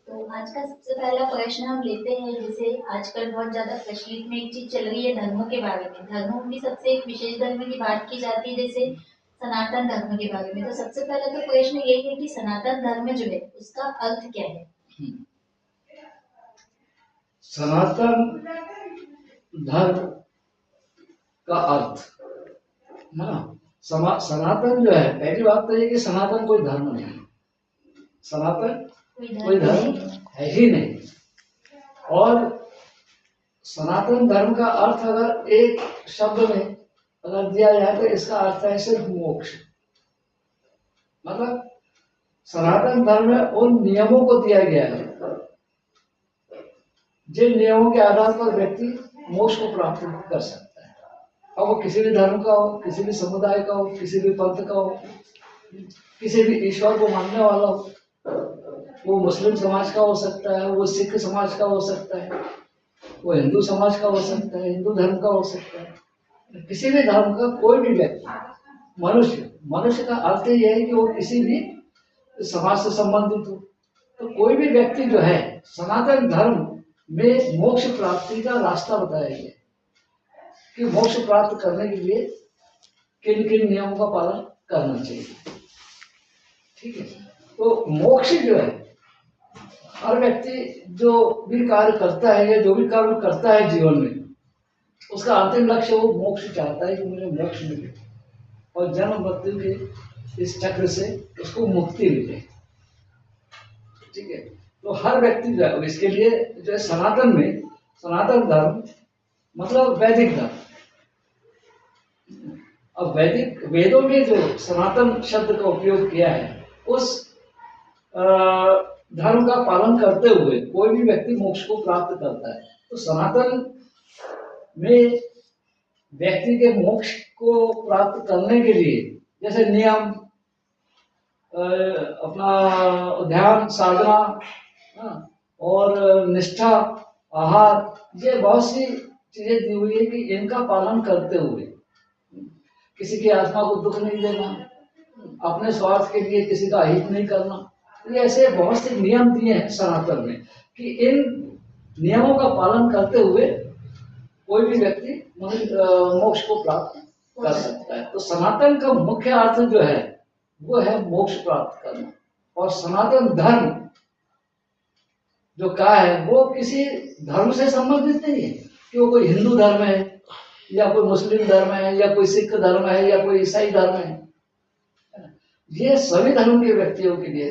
तो आज का सबसे पहला प्रश्न हम लेते हैं, जैसे आजकल बहुत ज्यादा प्रचलित में एक चीज चल रही है धर्मों के बारे में। धर्मों में भी सबसे एक विशेष धर्म की बात की जाती है, जैसे सनातन धर्म के बारे में। तो सबसे पहला तो प्रश्न यही है कि सनातन धर्म जो है उसका अर्थ क्या है? सनातन धर्म का अर्थ है ना, सनातन जो है, पहली बात तो ये कि सनातन कोई धर्म नहीं है। सनातन कोई धर्म है ही नहीं। और सनातन धर्म का अर्थ अगर एक शब्द में अगर दिया जाए तो इसका अर्थ है सिर्फ मोक्ष। मतलब सनातन धर्म में उन नियमों को दिया गया है जिन नियमों के आधार पर व्यक्ति मोक्ष को प्राप्त कर सकता है। अब वो किसी भी धर्म का हो, किसी भी समुदाय का हो, किसी भी पंथ का हो, किसी भी ईश्वर को मानने वाला हो, वो मुस्लिम समाज का हो सकता है, वो सिख समाज का हो सकता है, वो हिंदू समाज का हो सकता है, हिंदू धर्म का हो सकता है। किसी भी धर्म का कोई भी व्यक्ति मनुष्य का अर्थ यह है कि वो किसी भी समाज से संबंधित हो। तो कोई भी व्यक्ति जो है, सनातन धर्म में मोक्ष प्राप्ति का रास्ता बताया गया कि मोक्ष प्राप्त करने के लिए किन किन नियमों का पालन करना चाहिए। ठीक है, तो मोक्ष जो है, हर व्यक्ति जो भी कार्य करता है या जो भी कर्म करता है जीवन में, उसका अंतिम लक्ष्य वो मोक्ष चाहता है कि मुझे मोक्ष मिले और जन्म मृत्यु के इस चक्र से उसको मुक्ति मिले। ठीक है, तो हर व्यक्ति जो है इसके लिए जो है सनातन धर्म मतलब वैदिक धर्म। अब वैदिक वेदों में जो सनातन शब्द का उपयोग किया है, उस धर्म का पालन करते हुए कोई भी व्यक्ति मोक्ष को प्राप्त करता है। तो सनातन में व्यक्ति के मोक्ष को प्राप्त करने के लिए जैसे नियम, अपना ध्यान साधना और निष्ठा, आहार, ये बहुत सी चीजें दी हुई है कि इनका पालन करते हुए किसी की आत्मा को दुख नहीं देना, अपने स्वार्थ के लिए किसी का हित नहीं करना। ये ऐसे बहुत से नियम दिए हैं सनातन में कि इन नियमों का पालन करते हुए कोई भी व्यक्ति मोक्ष को प्राप्त कर सकता है। तो सनातन का मुख्य अर्थ जो है वो है मोक्ष प्राप्त करना। और सनातन धर्म जो कहा है वो किसी धर्म से संबंधित नहीं है कि वो कोई हिंदू धर्म है या कोई मुस्लिम धर्म है या कोई सिख धर्म है या कोई ईसाई धर्म है। ये सभी धर्म के व्यक्तियों के लिए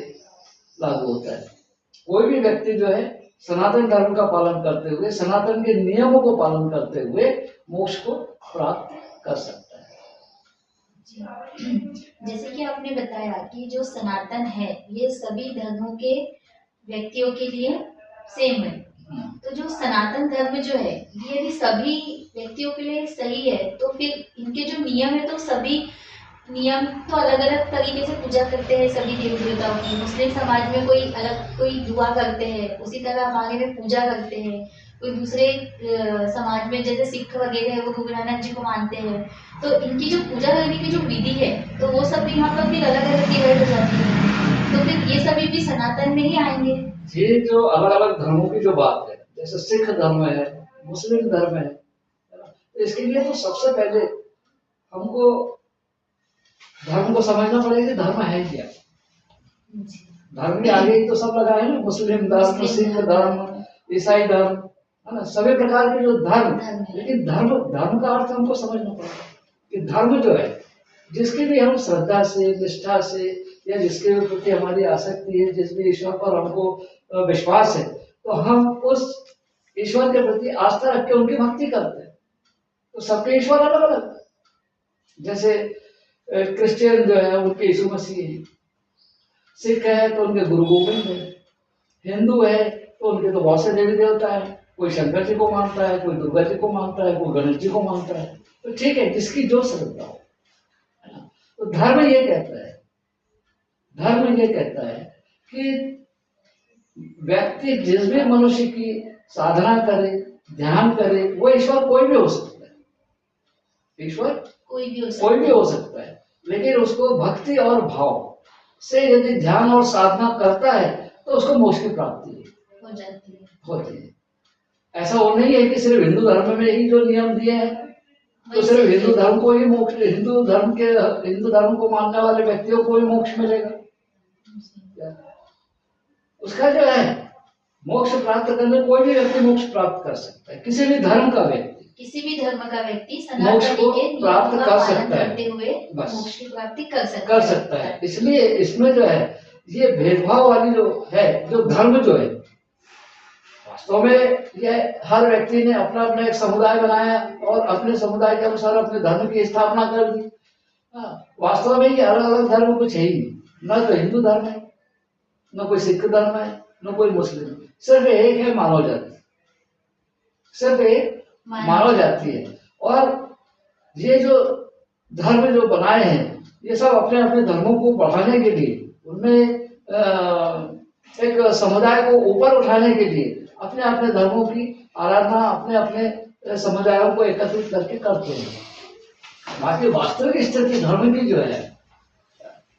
लागू होता है। कोई भी व्यक्ति जो है सनातन धर्म का पालन करते हुए, सनातन के नियमों को पालन करते हुए मोक्ष को प्राप्त कर सकता है। जैसे कि आपने बताया कि जो सनातन है ये सभी धर्मों के व्यक्तियों के लिए सेम है। तो जो सनातन धर्म जो है ये यदि सभी व्यक्तियों के लिए सही है तो फिर इनके जो नियम है तो सभी नियम तो अलग अलग तरीके से पूजा करते हैं सभी देवी देवताओं की। मुस्लिम समाज में कोई अलग कोई दुआ करते हैं, उसी तरह हमारे में पूजा करते हैं। कोई दूसरे समाज में जैसे सिख वगैरह है वो गुरु नानक जी को मानते हैं। तो इनकी जो पूजा करने की जो विधि है तो वो सब यहाँ पर फिर अलग अलग डिवाइड हो जाती है। तो फिर ये सभी भी सनातन में ही आएंगे। ये जो अलग अलग धर्मों की जो बात है, जैसे सिख धर्म है, मुस्लिम धर्म है, इसके लिए तो सबसे पहले हमको धर्म को समझना पड़ेगा कि धर्म है क्या। धर्म के आगे ही तो सब लगा है ना, मुस्लिम धर्म, सिख धर्म, ईसाई धर्म, है ना, सभी प्रकार के जो धर्म। लेकिन धर्म का अर्थ हमको समझना पड़ेगा कि धर्म जो है जिसकी भी हम श्रद्धा से, निष्ठा से या जिसके प्रति हमारी आसक्ति है, जिस भी ईश्वर पर हमको विश्वास है, तो हम उस ईश्वर के प्रति आस्था रख के उनकी भक्ति करते हैं। तो सबके ईश्वर अलग अलग। जैसे क्रिश्चियन जो है उनके यीशु मसीह है, सिख है तो उनके गुरु गोविंद है, हिंदू है तो उनके तो बहुत से देवी देवता है। कोई शंकर जी को मानता है, कोई दुर्गा जी को मानता है, कोई गणेश जी को मानता है। तो ठीक है, जिसकी जो श्रद्धा हो, है ना। तो धर्म ये कहता है कि व्यक्ति जिस भी मनुष्य की साधना करे, ध्यान करे, वो ईश्वर कोई भी हो सकता है। ईश्वर कोई भी हो सकता है, लेकिन उसको भक्ति और भाव से यदि ध्यान और साधना करता है तो उसको मोक्ष की प्राप्ति हो जाती है। होती है। ऐसा वो नहीं है कि सिर्फ हिंदू धर्म में ही जो नियम दिए हैं तो सिर्फ हिंदू धर्म को ही मोक्ष, हिंदू धर्म को मानने वाले व्यक्तियों को ही मोक्ष मिलेगा। उसका जो है मोक्ष प्राप्त करने कोई भी व्यक्ति मोक्ष प्राप्त कर सकता है, किसी भी धर्म का व्यक्ति, किसी भी धर्म का व्यक्ति मोक्ष सनातन को के प्राप्त नियमों कर का सकता पालन है। करते हुए बस। मोक्ष की प्राप्ति कर कर सकता है। इसलिए इसमें जो है ये भेदभाव वाली जो है, जो धर्म जो है, वास्तव में यह हर व्यक्ति ने अपना अपना एक समुदाय बनाया और अपने समुदाय के अनुसार अपने धर्म की स्थापना कर दी। वास्तव में ये अलग अलग धर्म कुछ है ही नहीं, न तो हिंदू धर्म है, न कोई सिख धर्म है, न कोई मुस्लिम, सिर्फ एक है मानव जाति, सिर्फ एक मानव जाति है। और ये जो धर्म जो बनाए हैं ये सब अपने अपने धर्मों को बढ़ाने के लिए, उनमें एक समुदाय को ऊपर उठाने के लिए अपने अपने धर्मों की आराधना अपने अपने समुदायों को एकत्रित करके करते हैं। बाकी वास्तविक स्थिति धर्म की जो है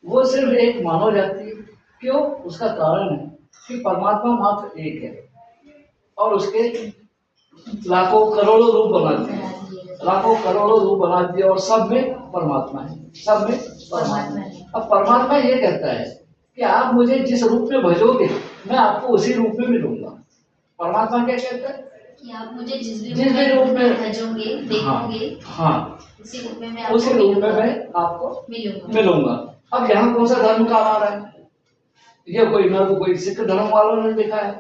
वो सिर्फ एक मानव जाति। क्यों? उसका कारण है कि परमात्मा मात्र एक है और उसके लाखों करोड़ों रूप बना दिए, लाखों करोड़ों रूप बना दिए और सब में परमात्मा है, सब में परमात्मा है। अब परमात्मा ये कहता है कि आप मुझे जिस रूप में भजोगे मैं आपको उसी रूप में मिलूंगा। परमात्मा क्या कहता है कि आप मुझे जिस भी रूप में भजोगे, देखोगे, हाँ उसी रूप में मैं आपको मिलूंगा। अब यहाँ कौन सा धर्म का आ रहा है? ये कोई न तो कोई सिख धर्म वालों ने लिखा है,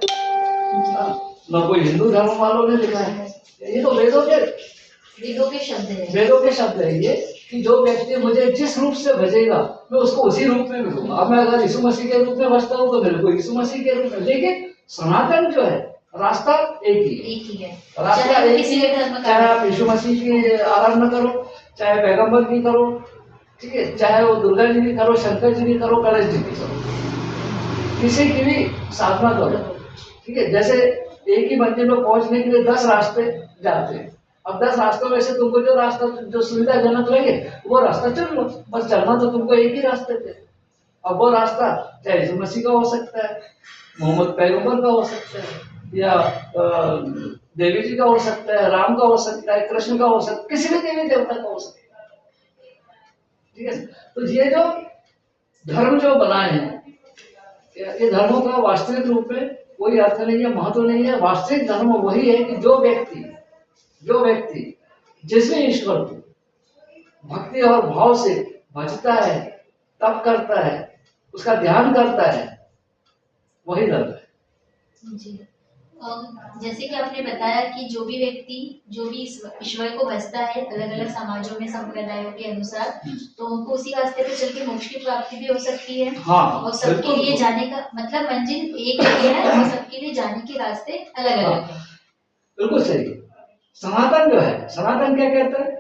न कोई हिंदू धर्म वालों ने लिखा है। ये तो वेदों के शब्द है, वेदों के शब्द है ये कि जो व्यक्ति मुझे जिस रूप से भजेगा मैं उसको उसी रूप में मिलूंगा। अब मैं अगर यीशु मसीह के रूप में भजता हूँ तो मेरे को यीशु मसीह के रूप में, लेकिन सनातन जो है रास्ता एक ही है, रास्ता एक ही है। चाहे आप यीशु मसीह की आराधना करो, चाहे पैगंबर की करो, ठीक है, चाहे वो दुर्गा जी की करो, शंकर जी की करो, गणेश जी की करो, किसी की भी साधना करो, ठीक है। जैसे एक ही मंदिर में पहुंचने के लिए 10 रास्ते जाते हैं। अब 10 रास्तों में से तुमको जो रास्ता जो सुविधाजनक लगे वो रास्ता चल लो, बस चलना तो तुमको एक ही रास्ते पे। अब वो रास्ता चाहे यीशु मसीह का हो सकता है, मोहम्मद पैगंबर का हो सकता है, या देवी जी का हो सकता है, राम का हो सकता है, कृष्ण का हो सकता है, किसी भी देवी देवता का हो सकता है, ठीक है। तो ये जो धर्म जो बनाए हैं ये धर्मों का वास्तविक रूप में कोई अर्थ नहीं है, महत्व नहीं है। वास्तविक धर्म वही है कि जो व्यक्ति जिसमें ईश्वर को भक्ति और भाव से भजता है, तप करता है, उसका ध्यान करता है, वही धर्म है जी। और जैसे कि आपने बताया कि जो भी व्यक्ति जो भी ईश्वर को भजता है अलग अलग समाजों में संप्रदायों के अनुसार, तो उनको उसी रास्ते पे चल के मोक्ष की प्राप्ति भी हो सकती है। हाँ, और सबके लिए जाने का मतलब मंजिल एक ही है और सबके लिए जाने के रास्ते अलग अलग है। बिल्कुल सही। सनातन जो है, सनातन क्या कहता है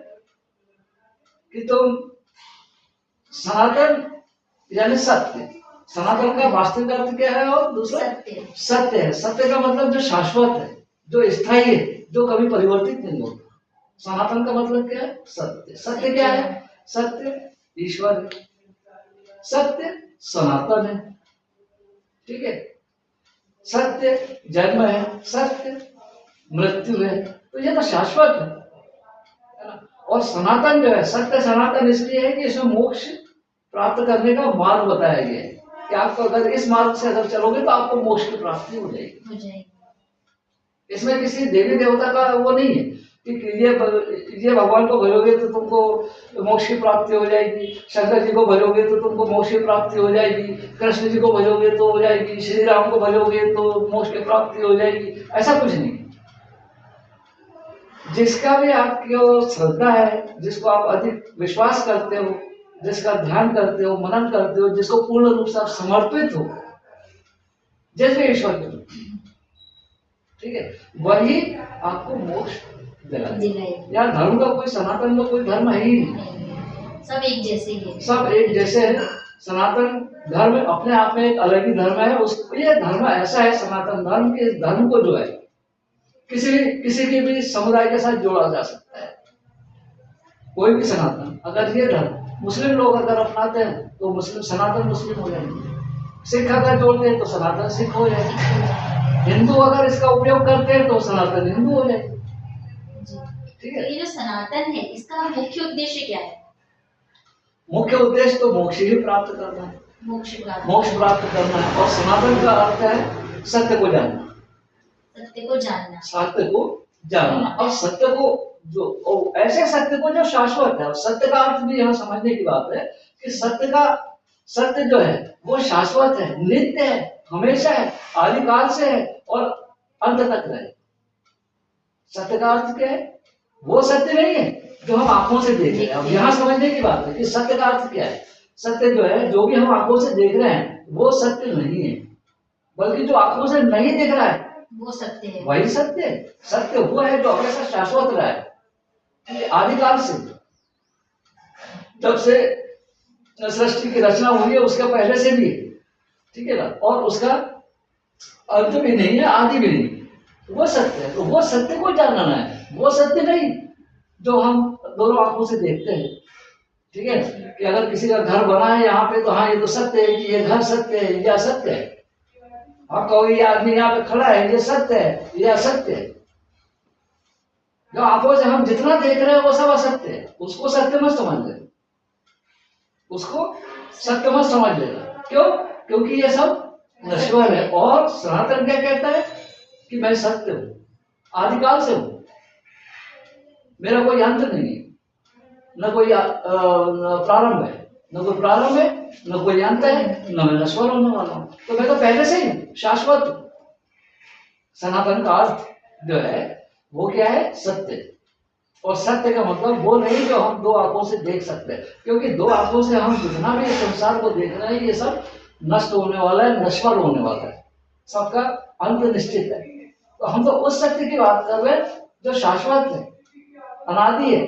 कि तुम सनातन यानी सत्य। सनातन का वास्तविक अर्थ क्या है? और दूसरा सत्य है। सत्य का मतलब जो शाश्वत है, जो स्थायी है, जो कभी परिवर्तित नहीं होता। सनातन का मतलब क्या है? सत्य। सत्य क्या है? सत्य ईश्वर है, सत्य सनातन है, ठीक है। सत्य जन्म है, सत्य मृत्यु है, तो ये तो शाश्वत है ना। और सनातन जो है, सत्य सनातन इसलिए है कि इसमें मोक्ष प्राप्त करने का मार्ग बताया गया है कि आपको अगर इस मार्ग से अगर चलोगे तो आपको मोक्ष की प्राप्ति हो जाएगी। इसमें किसी देवी देवता का वो नहीं है कि ये भगवान को भरोगे तो तुमको मोक्ष की प्राप्ति हो जाएगी, शंकर जी को भरोगे तो तुमको मोक्ष की प्राप्ति हो जाएगी, कृष्ण जी को भरोगे तो हो जाएगी, श्री राम को भरोगे तो मोक्ष की प्राप्ति हो जाएगी। ऐसा कुछ नहीं। जिसका भी आपकी श्रद्धा है, जिसको आप अधिक विश्वास करते हो, जिसका ध्यान करते हो, मनन करते हो, जिसको पूर्ण रूप से आप समर्पित हो जैसे ईश्वर के रूप, ठीक है, वही आपको मोक्ष दिलाएगा। यार धर्म का कोई सनातन में कोई धर्म है ही नहीं, सब एक जैसे ही, सब एक जैसे है। सनातन धर्म अपने आप में एक अलग ही धर्म है। उसको ये धर्म ऐसा है, सनातन धर्म के धर्म को जो है किसी के भी समुदाय के साथ जोड़ा जा सकता है। कोई भी सनातन, अगर ये धर्म मुस्लिम लोग अगर अपनाते हैं तो मुस्लिम सनातन मुस्लिम हो जाएंगे, सिख अगर जोड़ते हैं तो सनातन सिख हो जाए, हिंदू अगर इसका उपयोग करते हैं तो सनातन हिंदू हो जाए। ठीक तो है, ये जो सनातन है इसका मुख्य उद्देश्य क्या है? मुख्य उद्देश्य तो मोक्ष ही प्राप्त करना है, मोक्ष प्राप्त करना है। और सनातन का अर्थ है सत्य को जानना, सत्य को जानना, सत्य को जानना। और सत्य को जो ऐसे सत्य को जो शाश्वत है, सत्य का अर्थ भी यहाँ समझने की बात है कि सत्य जो है वो शाश्वत है, नित्य है, हमेशा है, आदिकाल से है और अंत तक रहे। सत्य का अर्थ क्या है? वो सत्य नहीं है जो हम आंखों से देख रहे हैं। अब यहाँ समझने की बात है कि सत्य का अर्थ क्या है। सत्य जो है, जो भी हम आंखों से देख रहे हैं वो सत्य नहीं है, बल्कि जो आंखों से नहीं दिख रहा है वो सत्य है, वही सत्य है। सत्य वो है जो हमेशा शाश्वत रहा है, आदिकाल से, जब से सृष्टि की रचना हुई है उसके पहले से भी, ठीक है ना, और उसका अंत भी नहीं है, आदि भी नहीं, वो सत्य है। तो वो सत्य को जानना है, वो सत्य नहीं जो हम दोनों आंखों से देखते हैं। ठीक है, कि अगर किसी का घर बना है यहाँ पे तो हाँ ये तो सत्य है कि ये घर सत्य है, ये असत्य है। हाँ, कोई आदमी यहाँ पे खड़ा है, ये सत्य है, ये असत्य है। जो आंखों से हम जितना देख रहे हैं वो सब असत्य है, उसको सत्य मत समझ ले, उसको सत्य मत समझ लेना। क्यों? क्योंकि ये सब नश्वर है। और सनातन क्या कहता है कि मैं सत्य हूं, आदिकाल से हूं, मेरा कोई अंत नहीं है, न कोई प्रारंभ है, न कोई प्रारंभ है, न कोई अंत है, न मैं नश्वर होने वाला हूं। तो मैं तो पहले से ही शाश्वत हूं। सनातन का अर्थ जो है वो क्या है? सत्य। और सत्य का मतलब वो नहीं जो हम दो आंखों से देख सकते हैं, क्योंकि दो आंखों से हम जितना भी संसार को देख रहे हैं ये सब नष्ट होने वाला है, नश्वर होने वाला है, सबका अंत निश्चित है। तो हम तो उस सत्य की बात कर रहे हैं जो शाश्वत है, अनादि है,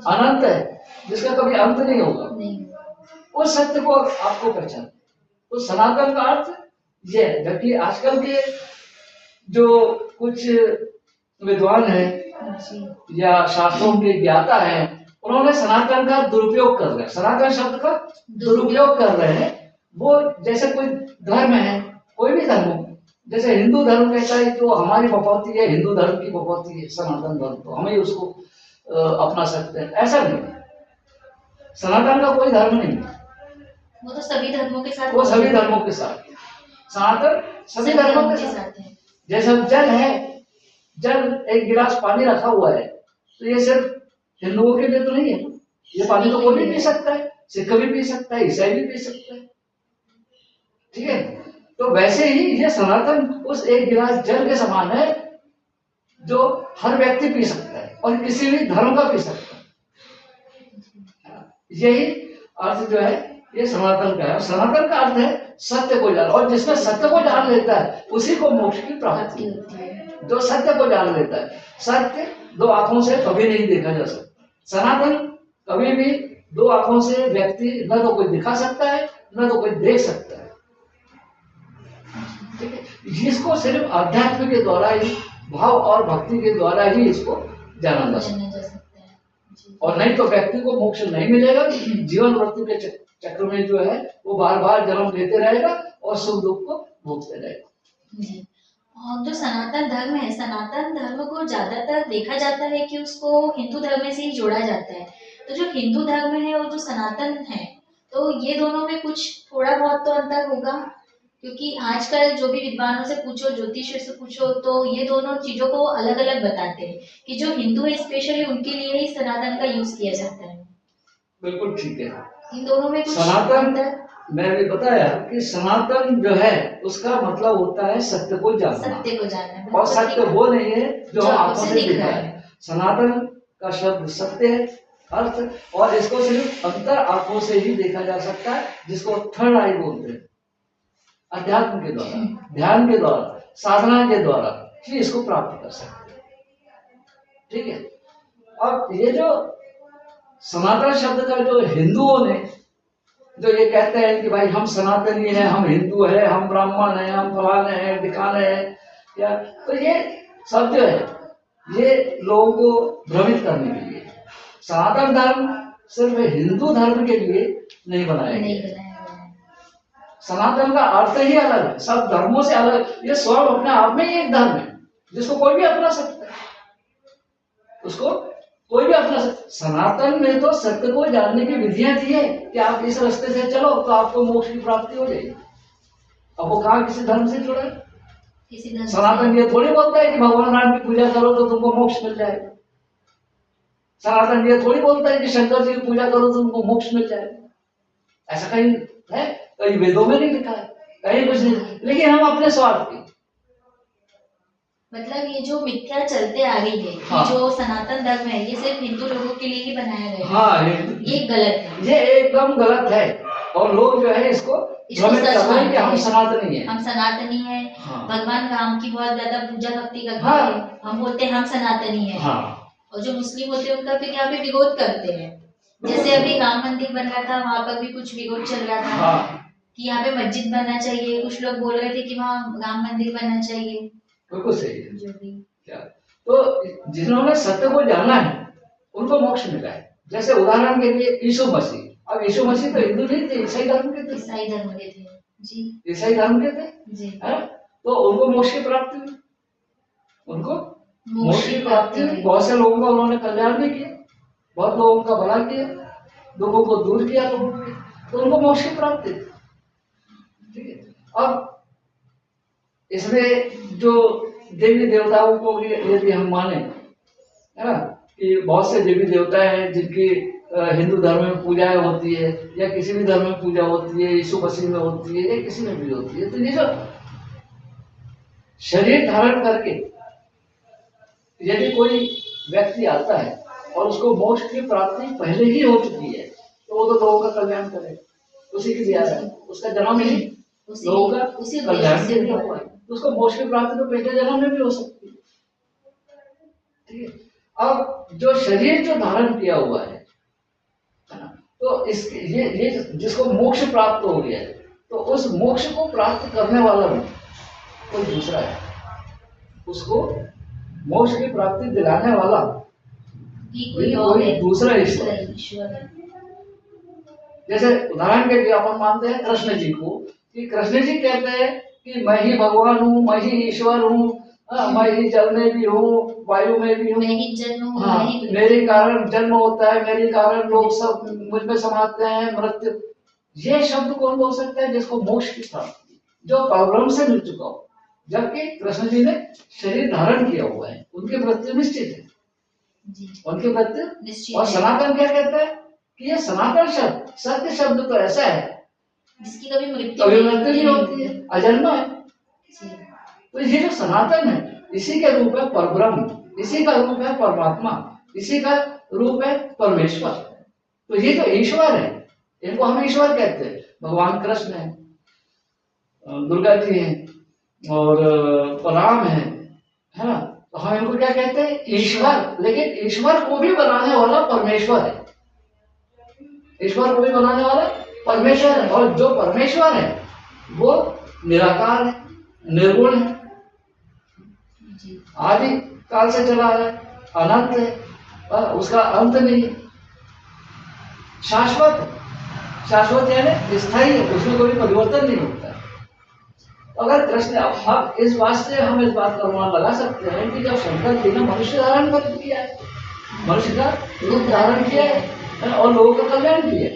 अनंत है, जिसका कभी अंत नहीं होगा। उस सत्य को आपको पहचान। तो सनातन का अर्थ ये है। जबकि आजकल के जो कुछ विद्वान हैं या शास्त्रों के ज्ञाता हैं, उन्होंने सनातन का दुरुपयोग कर रहे हैं, सनातन शब्द का दुरुपयोग कर रहे हैं। वो जैसे कोई धर्म है, कोई भी धर्म हो, जैसे हिंदू धर्म कहता है कि वो हमारी बपौती है, हिंदू धर्म की बपौती है सनातन धर्म, तो हमें उसको अपना सकते हैं। ऐसा नहीं, सनातन का कोई धर्म नहीं, वो तो सभी धर्मों के साथ, वो सभी धर्मों के साथ, सनातन सभी धर्मों के साथ। जैसे जल है, जल एक गिलास पानी रखा हुआ है, तो ये सिर्फ हिंदुओं के लिए तो नहीं है, ये पानी तो कोई भी पी सकता है, सिख भी पी सकता है, ईसाई भी पी सकता है। ठीक है, तो वैसे ही ये सनातन उस एक गिलास जल के समान है जो हर व्यक्ति पी सकता है और किसी भी धर्म का पी सकता है। यही अर्थ जो है ये सनातन का है। सनातन का अर्थ है सत्य को जान, और जिसमें सत्य को जान लेता है उसी को मोक्ष की प्राप्ति होती है। जो सत्य को जान लेता है, सत्य दो आंखों से कभी नहीं देखा जा सकता। सनातन कभी भी दो आंखों से व्यक्ति न तो कोई दिखा सकता है, न तो कोई देख सकता है। ठीक है, जिसको सिर्फ अध्यात्म के द्वारा ही, भाव और भक्ति के द्वारा ही इसको जाना जा सकता है। और नहीं तो व्यक्ति को मोक्ष नहीं मिलेगा। जीवन मृत्यु के चक्र में जो है वो बार बार जन्म लेते रहेगा और सुख दुख को भोगते रहेगा। और जो सनातन धर्म है, सनातन धर्म को ज्यादातर देखा जाता है कि उसको हिंदू धर्म से ही जोड़ा जाता है। तो जो हिंदू धर्म है और जो सनातन है, तो ये दोनों में कुछ थोड़ा बहुत तो अंतर होगा, क्योंकि आजकल जो भी विद्वानों से पूछो, ज्योतिषियों से पूछो, तो ये दोनों चीजों को अलग अलग बताते हैं कि जो हिंदू है स्पेशली उनके लिए ही सनातन का यूज किया जाता है। बिल्कुल ठीक है। इन दोनों में कुछ सनातन, मैं भी बताया कि सनातन जो है उसका मतलब होता है सत्य को जानना, सत्य को जानना। और सत्य वो नहीं है जो हम आंखों से दिख रहा है। सनातन का शब्द सत्य है अर्थ, और इसको सिर्फ अंतर आंखों से ही देखा जा सकता है, जिसको थर्ड आई बोलते हैं। अध्यात्म के द्वारा, ध्यान के द्वारा, साधना के द्वारा ही इसको प्राप्त कर सकते हैं। ठीक है, अब ये जो सनातन शब्द का जो हिंदुओं ने जो ये कहते हैं कि भाई हम सनातनी हैं, हम हिंदू हैं, हम ब्राह्मण हैं, हम फलाने हैं, दिखाने हैं, या तो ये सब जो है ये लोगों को भ्रमित करने के लिए। सनातन धर्म सिर्फ हिंदू धर्म के लिए नहीं बनाया गया। सनातन का अर्थ ही अलग है, सब धर्मों से अलग। ये स्वयं अपने आप में ही एक धर्म है जिसको कोई भी अपना सकता है, उसको कोई भी अपना सकता। सनातन में तो सत्य को जानने की विधियां दी है कि आप इस रास्ते से चलो तो आपको मोक्ष की प्राप्ति हो जाएगी। अब वो कहाँ किसी धर्म से जुड़ा है? किसी धर्म सनातन ये थोड़ी बोलता है कि भगवान राम की पूजा करो तो तुमको मोक्ष मिल जाएगा। सनातन ये थोड़ी बोलता है कि शंकर जी की पूजा करो तो तुमको मोक्ष मिल जाएगा। ऐसा कहीं है? कहीं वेदों में नहीं लिखा है, कहीं कुछ नहीं। लेकिन हम अपने स्वार्थ की, मतलब ये जो मिथ्या चलते आ रही है हाँ। कि जो सनातन धर्म है ये सिर्फ हिंदू लोगों के लिए ही बनाया गया है, हाँ, ये गलत है, ये एकदम गलत है। और लोग जो है इसको भ्रमित सच कर रहे हैं कि मानते हम हैं। सनातनी हैं। हम सनातनी है, हाँ। भगवान राम की बहुत ज्यादा पूजा भक्ति करते हाँ। हैं, हम बोलते हैं हम सनातनी है। हाँ। और जो मुस्लिम होते हैं उनका फिर यहाँ पे विरोध करते हैं। जैसे अभी राम मंदिर बन रहा था, वहाँ पर भी कुछ विरोध चल रहा था। हाँ। कि यहाँ पे मस्जिद बनना चाहिए, कुछ लोग बोल रहे थे कि वहाँ राम मंदिर बनना चाहिए। बिल्कुल सही है। जो भी क्या तो जिन्होंने सत्य को जाना है उनको मोक्ष मिला है। जैसे उदाहरण के लिए यीशु मसीह, अब यीशु मसीह तो हिंदू नहीं थे, ईसाई धर्म के थे। ईसाई धर्म के थे जी। ईसाई धर्म के थे जी। है? तो उनको मोक्ष की प्राप्ति हुई, उनको मोक्ष की प्राप्ति हुई। बहुत से लोगों का उन्होंने कल्याण भी किया, बहुत लोगों का भला किया, दुखों को दूर किया लोगों के, तो उनको मोक्ष की प्राप्ति। ठीक है। अब इसमें जो देवी देवताओं को यदि हम माने, है ना, कि बहुत से देवी देवता हैं जिनकी हिंदू धर्म में पूजाएं होती है या किसी भी धर्म में पूजा होती है, यीशु मसीह में होती है या किसी में भी होती है, तो ये जो शरीर धारण करके यदि कोई व्यक्ति आता है और उसको मोक्ष की प्राप्ति पहले ही हो चुकी है तो वो तो लोगों का कल्याण करे, उसी के लिए आया है। उसका जन्म ही लोगों का कल्याण के लिए हुआ है, उसको मोक्ष की प्राप्ति तो पहले जन्म में भी हो सकती है। ठीक है। अब जो शरीर जो धारण किया हुआ है ना, तो इसके ये जिसको मोक्ष प्राप्त हो गया है, तो उस मोक्ष को प्राप्त करने वाला भी कोई दूसरा है, उसको मोक्ष की प्राप्ति दिलाने वाला कोई दूसरा ईश्वर है। जैसे उदाहरण के लिए अपन मानते हैं कृष्ण जी को, कि कृष्ण जी कहते हैं कि मैं ही भगवान हूँ, मैं ही ईश्वर हूँ, मैं ही जल में भी हूँ, वायु में भी हूँ, मैं ही जन्म हूँ, हाँ, मेरे कारण जन्म होता है, मेरे कारण लोग सब मुझ में समाते हैं, मृत्यु। ये शब्द कौन बोल सकता है? जिसको मोक्ष की प्राप्ति, जो परब्रह्म से मिल चुका हो। जबकि कृष्ण जी ने शरीर धारण किया हुआ है, उनकी मृत्यु निश्चित है, उनकी मृत्यु निश्चित। और सनातन क्या कहता है कि ये सनातन शब्द, सत्य शब्द तो ऐसा है जिसकी कभी मृत्यु नहीं होती है, अजन्मा है। तो ये जो सनातन है, इसी का रूप है परब्रह्म, इसी का रूप है परमात्मा, इसी का रूप है परमेश्वर। तो ये तो ईश्वर है, इनको हम ईश्वर कहते हैं। भगवान कृष्ण है, दुर्गा जी है और राम है ना, तो हम इनको क्या कहते हैं? ईश्वर। लेकिन ईश्वर को भी बनाने वाला परमेश्वर है, ईश्वर को भी बनाने वाला परमेश्वर है। और जो परमेश्वर है वो निराकार है, निर्गुण है, आदि काल से चला है, अनंत है, उसका अंत नहीं है, शाश्वत है। शाश्वत यानी स्थायी है, उसमें कोई परिवर्तन नहीं होता। अगर कृष्ण, हम इस बात से हम इस बात का अनुमान लगा सकते हैं कि जब शंकर जी ने मनुष्य धारण कर दिया है, मनुष्य का रूप धारण किया है और लोगों का कल्याण किया,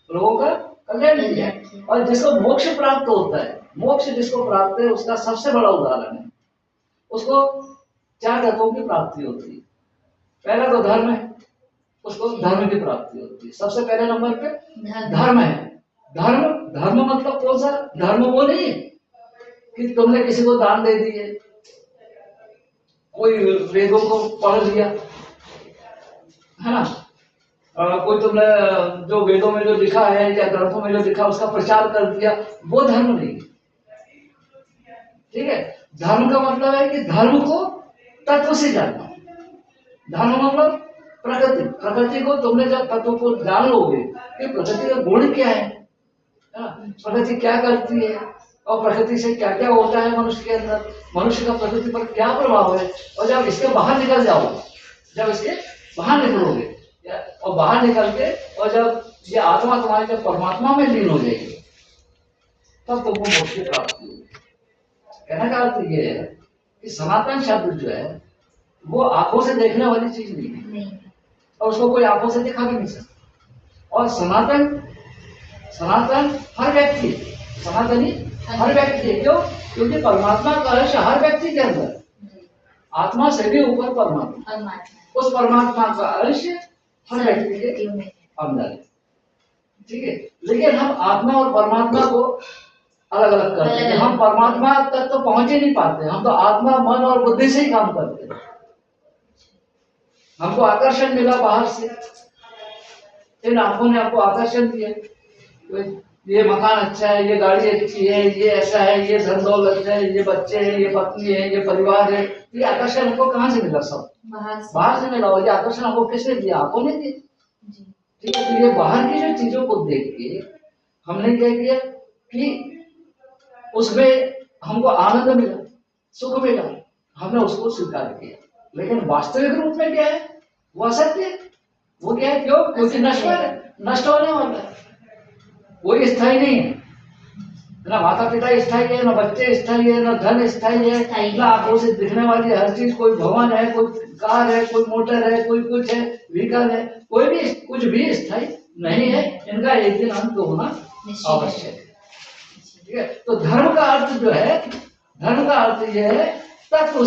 लोगों का कल्याण किया, और जिसको मोक्ष प्राप्त होता है, मोक्ष जिसको प्राप्त है उसका सबसे बड़ा उदाहरण है, उसको 4 तत्वों की प्राप्ति होती है। पहला तो धर्म है, उसको धर्म की प्राप्ति होती है। सबसे पहले नंबर पे धर्म है। धर्म मतलब कौन सा धर्म? वो नहीं है कि तुमने किसी को दान दे दिए, कोई वेदों को पढ़ लिया, है ना, कोई तुमने जो वेदों में जो लिखा है या ग्रंथों में जो लिखा उसका प्रचार कर दिया, वो धर्म नहीं है। ठीक है। धर्म का मतलब है कि धर्म को तत्व से जानना। धर्म मतलब प्रकृति, प्रकृति को तुमने जब तत्व को जान लोगे कि प्रकृति का गुण क्या है, प्रकृति क्या करती है और प्रकृति से क्या क्या होता है मनुष्य के अंदर, मनुष्य का प्रकृति पर क्या प्रभाव है, और जब इसके बाहर निकल जाओगे, जब इसके बाहर निकलोगे और बाहर निकल के और जब ये आत्मा तुम्हारी जब परमात्मा में लीन हो जाएगी, तब तुमको मोक्ष की प्राप्ति होगी। कहने का अर्थ ये है कि सनातन शब्द जो है वो आंखों से देखने वाली चीज नहीं है, और उसको कोई आंखों से दिखा भी नहीं सकता। और सनातन हर व्यक्ति है, सनातनी हर व्यक्ति है। क्यों? क्योंकि परमात्मा का अंश हर व्यक्ति के अंदर, आत्मा से भी ऊपर परमात्मा, उस परमात्मा का अंश हर व्यक्ति के अंदर है। ठीक है, लेकिन हम आत्मा और परमात्मा को अलग अलग करते हैं। हम परमात्मा तक तो पहुंच ही नहीं पाते, हम तो आत्मा, मन और बुद्धि से ही काम करते हैं। हमको आकर्षण मिला बाहर से, इन आंखों ने आपको आकर्षण दिया, ये मकान अच्छा है, ये गाड़ी अच्छी है, ये ऐसा है, ये धन दौलत है, ये बच्चे हैं, ये पत्नी है, ये परिवार है। ये आकर्षण हमको कहाँ से मिला? सब बाहर से मिला। और ये आकर्षण हमको किसने दिया? आंखों ने दिया। ठीक है, तो ये बाहर की जो चीजों को देख के हमने क्या किया कि उसमें हमको आनंद मिला, सुख मिला, हमने उसको स्वीकार किया। लेकिन वास्तविक रूप में क्या है? वो असत्य है। वो क्या है? क्यों? क्योंकि नश्वर है, नष्ट होने वाला है, कोई स्थायी नहीं है। ना माता पिता स्थायी है, ना बच्चे स्थायी है, ना धन स्थायी है, ना आंखों से दिखने वाली हर चीज, कोई भवन है, कोई कार है, कोई मोटर है, कोई कुछ है, व्हीकल है, कोई भी कुछ भी स्थायी नहीं है। इनका एक दिन अंत होना आवश्यक है। ठीक है, तो धर्म का अर्थ जो है, धर्म का अर्थ यह है तत्व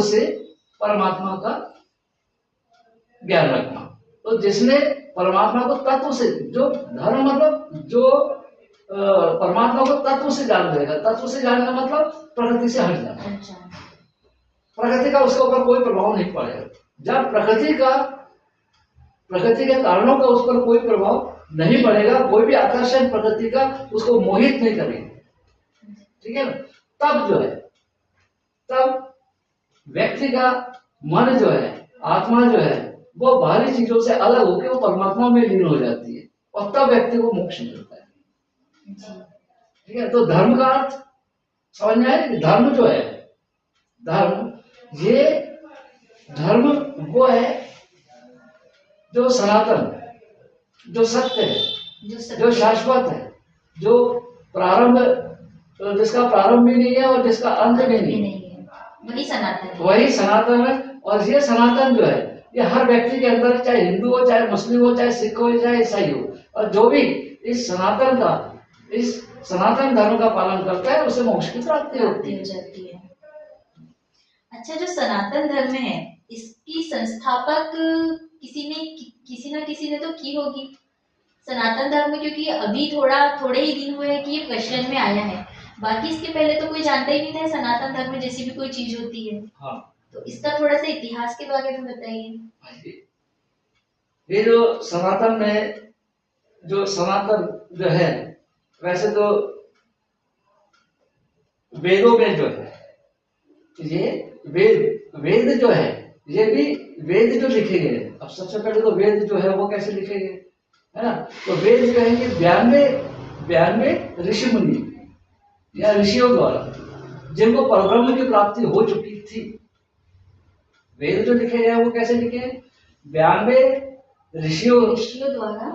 से परमात्मा का ज्ञान रखना। तो जिसने परमात्मा को तत्व से, जो धर्म मतलब जो परमात्मा को तत्व से जान लेगा। तत्व से जानना मतलब प्रकृति से हट जाना। प्रकृति का उसके ऊपर कोई प्रभाव नहीं पड़ेगा। जब प्रकृति के कारणों का उस पर कोई प्रभाव नहीं पड़ेगा, कोई भी आकर्षण प्रकृति का उसको मोहित नहीं करेगा। ठीक है ना? तब जो है, तब व्यक्ति का मन जो है, आत्मा जो है, वो बाहरी चीजों से अलग होकर वो परमात्मा में लीन हो जाती है, और तब व्यक्ति को मोक्ष मिलता है। ठीक है, तो धर्म का अर्थ समझ में आया? धर्म जो है, धर्म वो है जो सनातन, जो सत्य है, जो शाश्वत है, जो प्रारंभ, जिसका प्रारंभ भी नहीं है और जिसका अंत भी नहीं है, वही सनातन है। और ये सनातन जो है, ये हर व्यक्ति के अंदर, चाहे हिंदू हो, चाहे मुस्लिम हो, चाहे सिख हो, चाहे ईसाई हो, और जो भी इस सनातन धर्म का पालन करता है, उसे मोक्ष की प्राप्ति होती है। अच्छा, जो सनातन धर्म है, इसकी संस्थापक किसी ने तो की होगी सनातन धर्म, क्योंकि अभी थोड़े ही दिन हुए कि ये प्रचलन में आया है। बाकी इसके पहले तो कोई जानता ही नहीं था सनातन धर्म जैसी भी कोई चीज होती है। हाँ, तो इसका थोड़ा सा इतिहास के बारे में बताइए। ये जो सनातन में, जो सनातन जो है, वैसे तो वेदों में जो है, ये वेद जो है, ये भी वेद जो लिखे गए। अब सबसे पहले तो वेद जो है वो कैसे लिखे गए, है ना? तो वेद जो है ये 92 ऋषि मुनि या ऋषियों द्वारा, जिनको परब्रह्म की प्राप्ति हो चुकी थी। वेद जो लिखे गए वो कैसे लिखे? 92 ऋषियों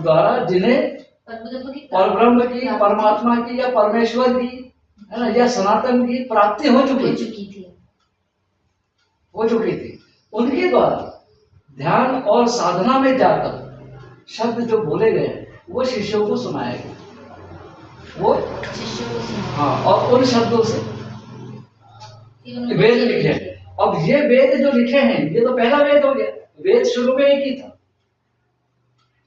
द्वारा, जिन्हें परब्रह्म की, परमात्मा की या परमेश्वर की, है ना, या सनातन की प्राप्ति हो चुकी थी। उनके द्वारा ध्यान और साधना में जाकर शब्द जो बोले गए वो शिष्यों को सुनाया गया। वो हाँ, और उन शब्दों से वेद लिखे। अब ये वेद जो लिखे हैं, ये तो पहला वेद हो गया। वेद शुरू में एक ही था,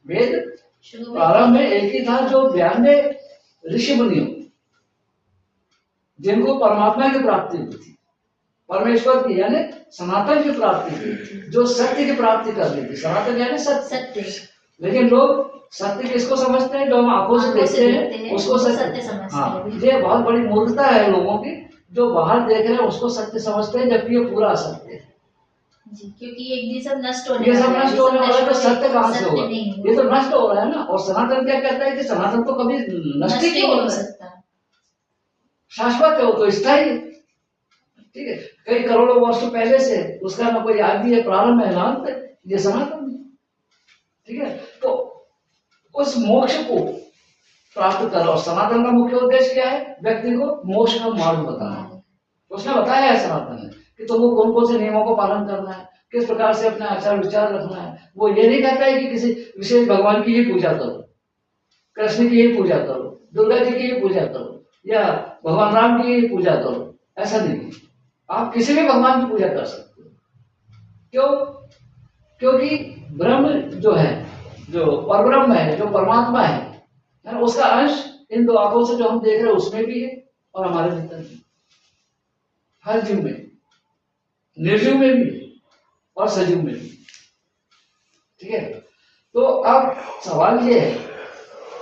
वेद प्रारंभ में एक ही था, जो 92 ऋषि मुनियों, जिनको परमात्मा की प्राप्ति हुई थी, परमेश्वर की यानी सनातन की प्राप्ति हुई थी, जो सत्य की प्राप्ति कर ली थी। सनातन यानी सत्य। लेकिन लोग सत्य किसको समझते हैं? जो हम आंखों से देखते हैं उसको सत्य समझते हैं। ये बहुत बड़ी मूर्खता है लोगों की, जो बाहर देख रहे हैं उसको सत्य समझते हैं, जबकि ये पूरा असत्य है। क्योंकि एक दिन सब नष्ट होने वाला है, तो सत्य कहाँ से होगा? ये तो नष्ट हो रहा है ना। और सनातन क्या कहता है कि सनातन तो कभी नष्ट ही नहीं हो सकता, शाश्वत है, वो तो स्थायी। ठीक है, कई करोड़ों वर्षों पहले से उसका ना कोई आदि है, प्रारंभ है, ना अंत है, ये सनातन है। ठीक है, तो उस मोक्ष को प्राप्त कर। और सनातन का मुख्य उद्देश्य क्या है? व्यक्ति को मोक्ष का मार्ग बताना। उसने बताया है सनातन ने कि तुमको कौन कौन से नियमों को पालन करना है, किस प्रकार से अपने आचार विचार रखना है। वो ये नहीं कहता है कि किसी विशेष भगवान की ही पूजा करो, कृष्ण की ही पूजा करो, दुर्गा जी की ही पूजा करो, या भगवान राम की ही पूजा करो। ऐसा नहीं है, आप किसी भी भगवान की पूजा कर सकते हो। क्यों? क्योंकि ब्रह्म जो है, जो परब्रह्म है, जो परमात्मा है, उसका अंश इन दो आंखों से जो हम देख रहे हैं उसमें भी है और हमारे भीतर भी, हर जीव में, निर्जीव में भी और सजीव में भी। ठीक है? तो अब सवाल ये है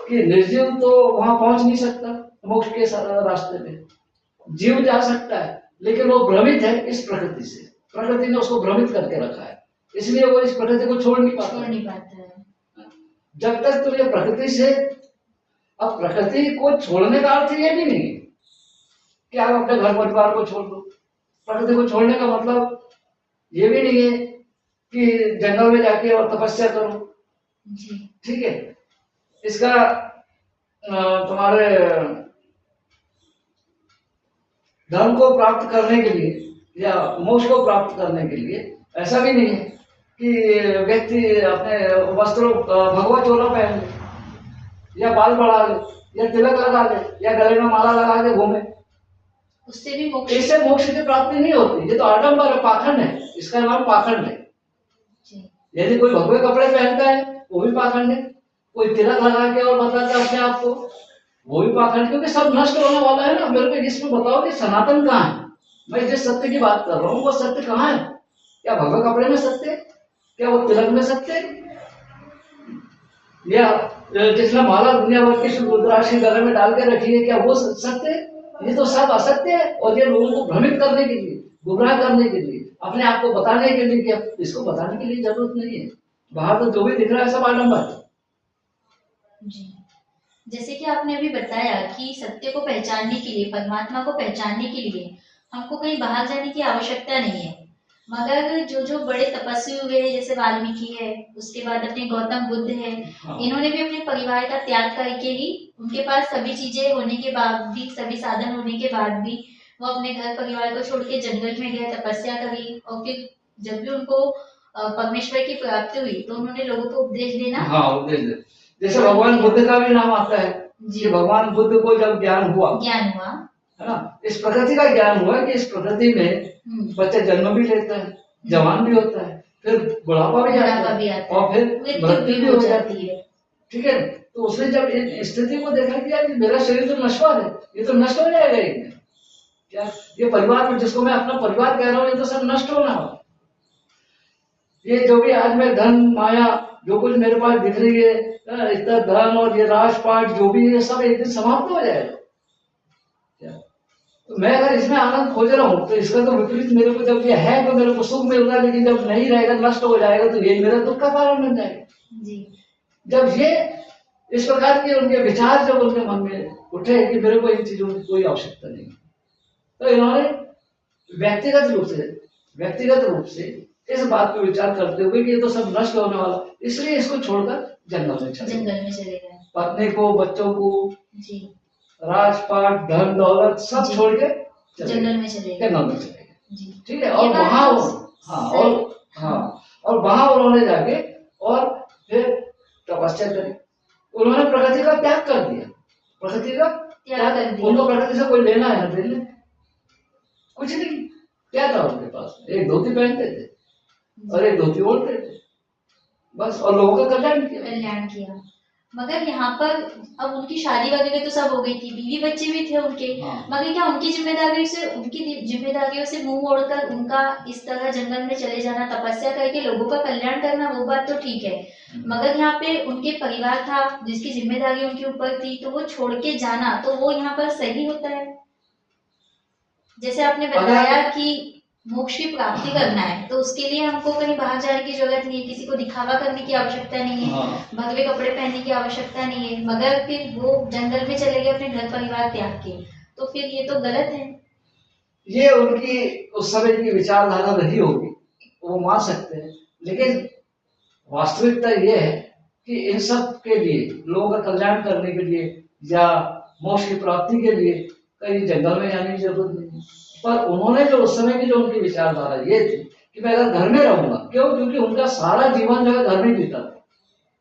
कि निर्जीव तो वहां पहुंच नहीं सकता मोक्ष के रास्ते में, जीव जा सकता है, लेकिन वो भ्रमित है इस प्रकृति से। प्रकृति ने उसको भ्रमित करके रखा है, इसलिए वो इस प्रकृति को छोड़ नहीं पाता है। जब तक तो ये प्रकृति से, अब प्रकृति को छोड़ने का अर्थ ये भी नहीं है कि आप अपने घर परिवार को छोड़ दो। प्रकृति को छोड़ने का मतलब ये भी नहीं है कि जंगल में जाके और तपस्या करो। ठीक है? इसका तुम्हारे धर्म को प्राप्त करने के लिए या मोक्ष को प्राप्त करने के लिए ऐसा भी नहीं है कि व्यक्ति अपने वस्त्रों भगवा चोला पहन ले, या बाल बढ़ा ले, या तिलक लगा ले, या गले में माला लगा के घूमे। उससे भी मोक्ष, इससे मोक्ष की प्राप्ति नहीं होती। ये तो आडंबर है, पाखंड है, इसका नाम पाखंड है। यदि कोई भगवे कपड़े पहनता है वो भी पाखंड है, कोई तिलक लगा के और बताता है अपने आप को, वो भी पाखंड। क्योंकि सब नष्ट होने वाला है ना। मेरे को इसमें बताओ कि सनातन कहाँ है? मैं जिस सत्य की बात कर रहा हूँ वो सत्य कहाँ है? क्या भगवे कपड़े में सत्य है? क्या वो तिलक में सत्य है? या जिसने माला दुनिया भर की रुद्राक्ष गले में डाल के रखी है, क्या वो सत्य है? ये तो सब असत्य है। और ये लोगों को भ्रमित करने के लिए, गुमराह करने के लिए, अपने आप को बताने के लिए कि इसको बताने के लिए जरूरत नहीं है। बाहर तो जो भी दिख रहा है सब आडंबर है। जी, जैसे कि आपने अभी बताया कि सत्य को पहचानने के लिए, परमात्मा को पहचानने के लिए हमको कहीं बाहर जाने की आवश्यकता नहीं है। मगर जो जो बड़े तपस्वी हुए हैं, जैसे वाल्मीकि है, उसके बाद अपने गौतम बुद्ध है, इन्होंने भी अपने परिवार का त्याग करके ही, उनके पास सभी चीजें होने के बाद भी, सभी साधन होने के बाद भी वो अपने घर परिवार को छोड़ के जंगल में गए, तपस्या करी, और फिर जब भी उनको परमेश्वर की प्राप्ति हुई तो उन्होंने लोगों को उपदेश देना। हाँ, उपदेश दे। जैसे भगवान बुद्ध का भी नाम आता है कि भगवान बुद्ध को जब ज्ञान हुआ, है ना, इस प्रकृति का ज्ञान हुआ कि इस प्रकृति में बच्चा जन्म भी लेता है, जवान भी होता है, फिर बुढ़ापा भी आता है और फिर मृत्यु भी हो जाती है। ठीक है? तो उसने जब इस स्थिति को देखा कि यार मेरा शरीर तो नश्वर है, ये तो नष्ट हो जाएगा एक दिन। क्या ये परिवार में, जिसको मैं अपना परिवार कह रहा हूँ, ये तो सब नष्ट होना हो। ये जो भी आज मैं धन माया जो कुछ मेरे पास दिख रही है, इतना धन और ये राजपाट जो भी है, सब एक दिन समाप्त हो जाएगा। तो मैं अगर इसमें आनंद खोज रहा हूँ तो इसका तो विपरीत, मेरे को जब ये है तो मेरे को सुख मिल रहा है, लेकिन जब नहीं रहेगा, नष्ट हो जाएगा, तो ये मेरा दुख का कारण बन जाएगा। जब ये इस प्रकार के उनके विचार जब उनके मन में उठे कि मेरे को इन चीजों की कोई आवश्यकता नहीं, तो इन्होंने व्यक्तिगत रूप से इस बात पे विचार करते हुए कि ये तो सब नष्ट होने वाला, इसलिए इसको छोड़कर जंगल में चले गए। पत्नी को, बच्चों को, राजपाट, धन दौलत सब छोड़ के जंगल में चले गए। ठीक है? और वहां और वहां उन्होंने जाके और फिर तपस्या करी। उन्होंने प्रकृति का त्याग कर दिया। उनको प्रकृति से कोई लेना है ना, कुछ नहीं। क्या था उनके पास? एक धोती पहनते थे और एक धोती ओढ़ते थे, बस, और लोगों का कल्याण किया। मगर यहाँ पर अब उनकी शादी वगैरह तो सब हो गई थी, बीवी बच्चे भी थे उनके। मगर क्या उनकी जिम्मेदारियों से मुंह मोड़कर उनका इस तरह जंगल में चले जाना, तपस्या करके लोगों का कल्याण करना, वो बात तो ठीक है। मगर यहाँ पे उनके परिवार था जिसकी जिम्मेदारी उनके ऊपर थी, तो वो छोड़ के जाना, तो वो यहाँ पर सही होता है? जैसे आपने बताया कि मोक्ष की प्राप्ति करना है तो उसके लिए हमको कहीं बाहर जाने की जरूरत नहीं है, किसी को दिखावा करने की आवश्यकता नहीं है, भगवे कपड़े पहनने की आवश्यकता नहीं है। मगर फिर वो जंगल में चले गए अपने घर परिवार त्याग के, तो फिर ये तो गलत है। ये उनकी उस समय की विचारधारा रही होगी, वो मान सकते हैं, लेकिन वास्तविकता ये है कि इन सब के लिए, लोगों का कल्याण करने के लिए, या मोक्ष की प्राप्ति के लिए कहीं जंगल में जाने की जरूरत नहीं है। पर उन्होंने जो उस समय की जो उनकी विचारधारा ये थी कि मैं अगर घर में रहूंगा, क्यों? क्योंकि उनका सारा जीवन जो है घर में बीता था,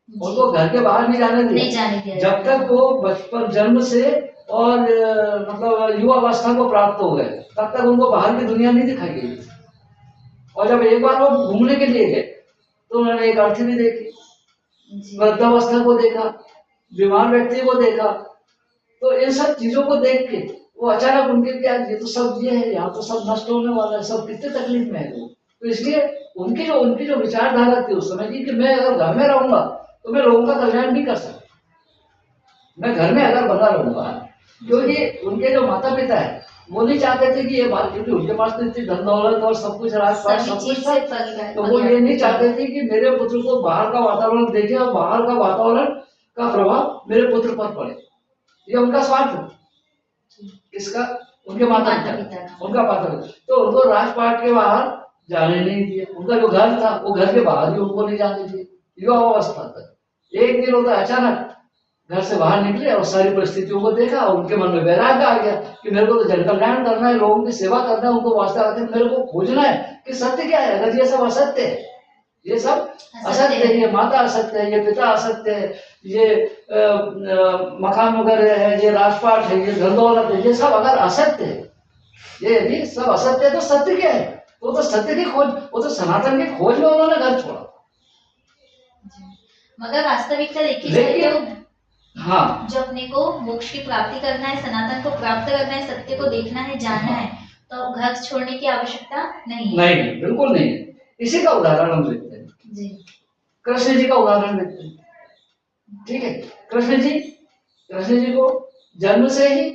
उनको घर के बाहर नहीं जाने दिया। जब तक वो बचपन जन्म से और मतलब युवावस्था को प्राप्त हो गए तब तक उनको बाहर की दुनिया नहीं दिखाई गई। और जब एक बार वो घूमने के लिए गए तो उन्होंने एक अर्थी देखी, वृद्धावस्था को देखा, बीमार व्यक्ति को देखा। तो इन सब चीजों को देख के वो अचानक उनके क्या, ये तो सब ये है, यहाँ तो सब नष्ट होने वाला है, सब कितने तकलीफ में है वो। तो इसलिए उनकी जो विचारधारा थी उस समय की कि मैं अगर घर में रहूंगा तो मैं लोगों का कल्याण नहीं कर सकता, मैं घर में अगर बना रहूंगा। क्योंकि उनके जो माता पिता है वो नहीं चाहते थे कि ये बात, क्योंकि उनके पास तो इतनी धन दौलत और सब कुछ राजपाट सब कुछ था, तो वो ये नहीं चाहते थे कि मेरे पुत्र को बाहर का वातावरण देखे और बाहर का वातावरण का प्रभाव मेरे पुत्र पर पड़े। ये उनका स्वार्थ है। किसका? उनके माता पिता, उनका माता पिता। तो उनको राजपाट के बाहर जाने नहीं दिए। उनका जो घर था वो घर के बाहर भी उनको नहीं जाने दिए युवावस्था तक। एक दिन होता अचानक घर से बाहर निकले और सारी परिस्थितियों को देखा और उनके मन में वैराग्य आ गया कि मेरे को तो जन कल्याण करना है, लोगों की सेवा करना है, उनको वास्ता रखना है, मेरे को खोजना है कि सत्य क्या है। अगर ये सब असत्य है, ये सब असत्य है, ये माता असत्य है, ये पिता असत्य है, ये मकान वगैरह है, ये राजपाट है, ये धन दौलत है, ये सब अगर असत्य है, ये यदि सब असत्य है तो सत्य क्या है? तो सत्य की खोज, वो तो सनातन की खोज में उन्होंने घर छोड़ा। मगर वास्तविकता देखी जाए तो हाँ, जो अपने को मोक्ष की प्राप्ति करना है, सनातन को प्राप्त करना है, सत्य को देखना है, जानना है, तो घर छोड़ने की आवश्यकता नहीं, बिल्कुल नहीं है। इसी का उदाहरण हम लेते हैं जी, कृष्ण जी का उदाहरण लेते हैं। ठीक है, कृष्ण जी को जन्म से ही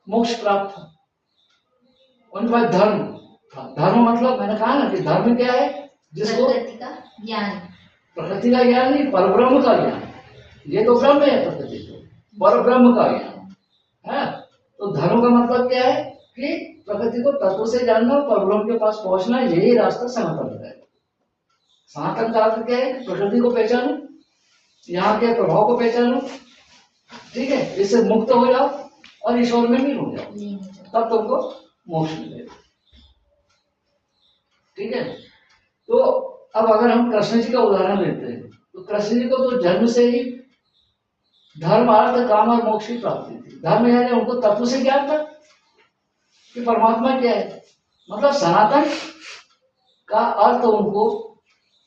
मोक्ष प्राप्त था, उनके पास धर्म था। धर्म मतलब मैंने कहा ना कि धर्म क्या है? जिसको प्रकृति का ज्ञान, प्रकृति का ज्ञान नहीं, परब्रह्म का ज्ञान। ये तो ब्रह्म है, प्रकृति तो परब्रह्म का ज्ञान है। तो धर्म का मतलब क्या है कि प्रकृति को तत्व से जानना, परब्रह्म के पास पहुंचना, यही रास्ता सनातन है। सनातन का अर्थ क्या है? प्रकृति को पहचानो, यहाँ के प्रभाव को पहचानो, ठीक है, इससे मुक्त हो जाओ और ईश्वर में लीन हो जाओ, तब तुमको मोक्ष मिलेगा। ठीक है, तो अब अगर हम कृष्ण जी का उदाहरण लेते हैं तो कृष्ण जी को तो जन्म से ही धर्म, अर्थ, काम और मोक्ष की प्राप्ति थी। धर्म यानी उनको तत्व से ज्ञान था कि परमात्मा क्या है, मतलब सनातन का अर्थ उनको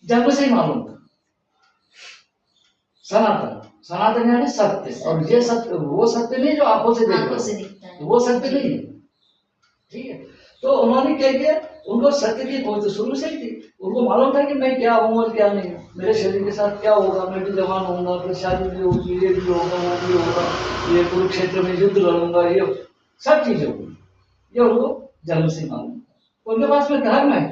जन्म से ही मालूम था। सनातन यानी सत्य, और ये सत्य वो सत्य नहीं जो आंखों से दिखता है, वो सत्य नहीं है। ठीक है, तो उन्होंने क्या किया? उनको सत्य की खोज तो शुरू से ही थी। उनको मालूम था कि मैं क्या हूँ और क्या नहीं हूँ, मेरे शरीर के साथ क्या होगा, मैं भी जवान होऊंगा, फिर शादी भी होगी, ये भी होगा, वो भी होगा, ये कुरुक्षेत्र में युद्ध लड़ूंगा, ये सब चीजें होंगी, ये उनको जन्म से मालूम। उनके पास में धर्म है।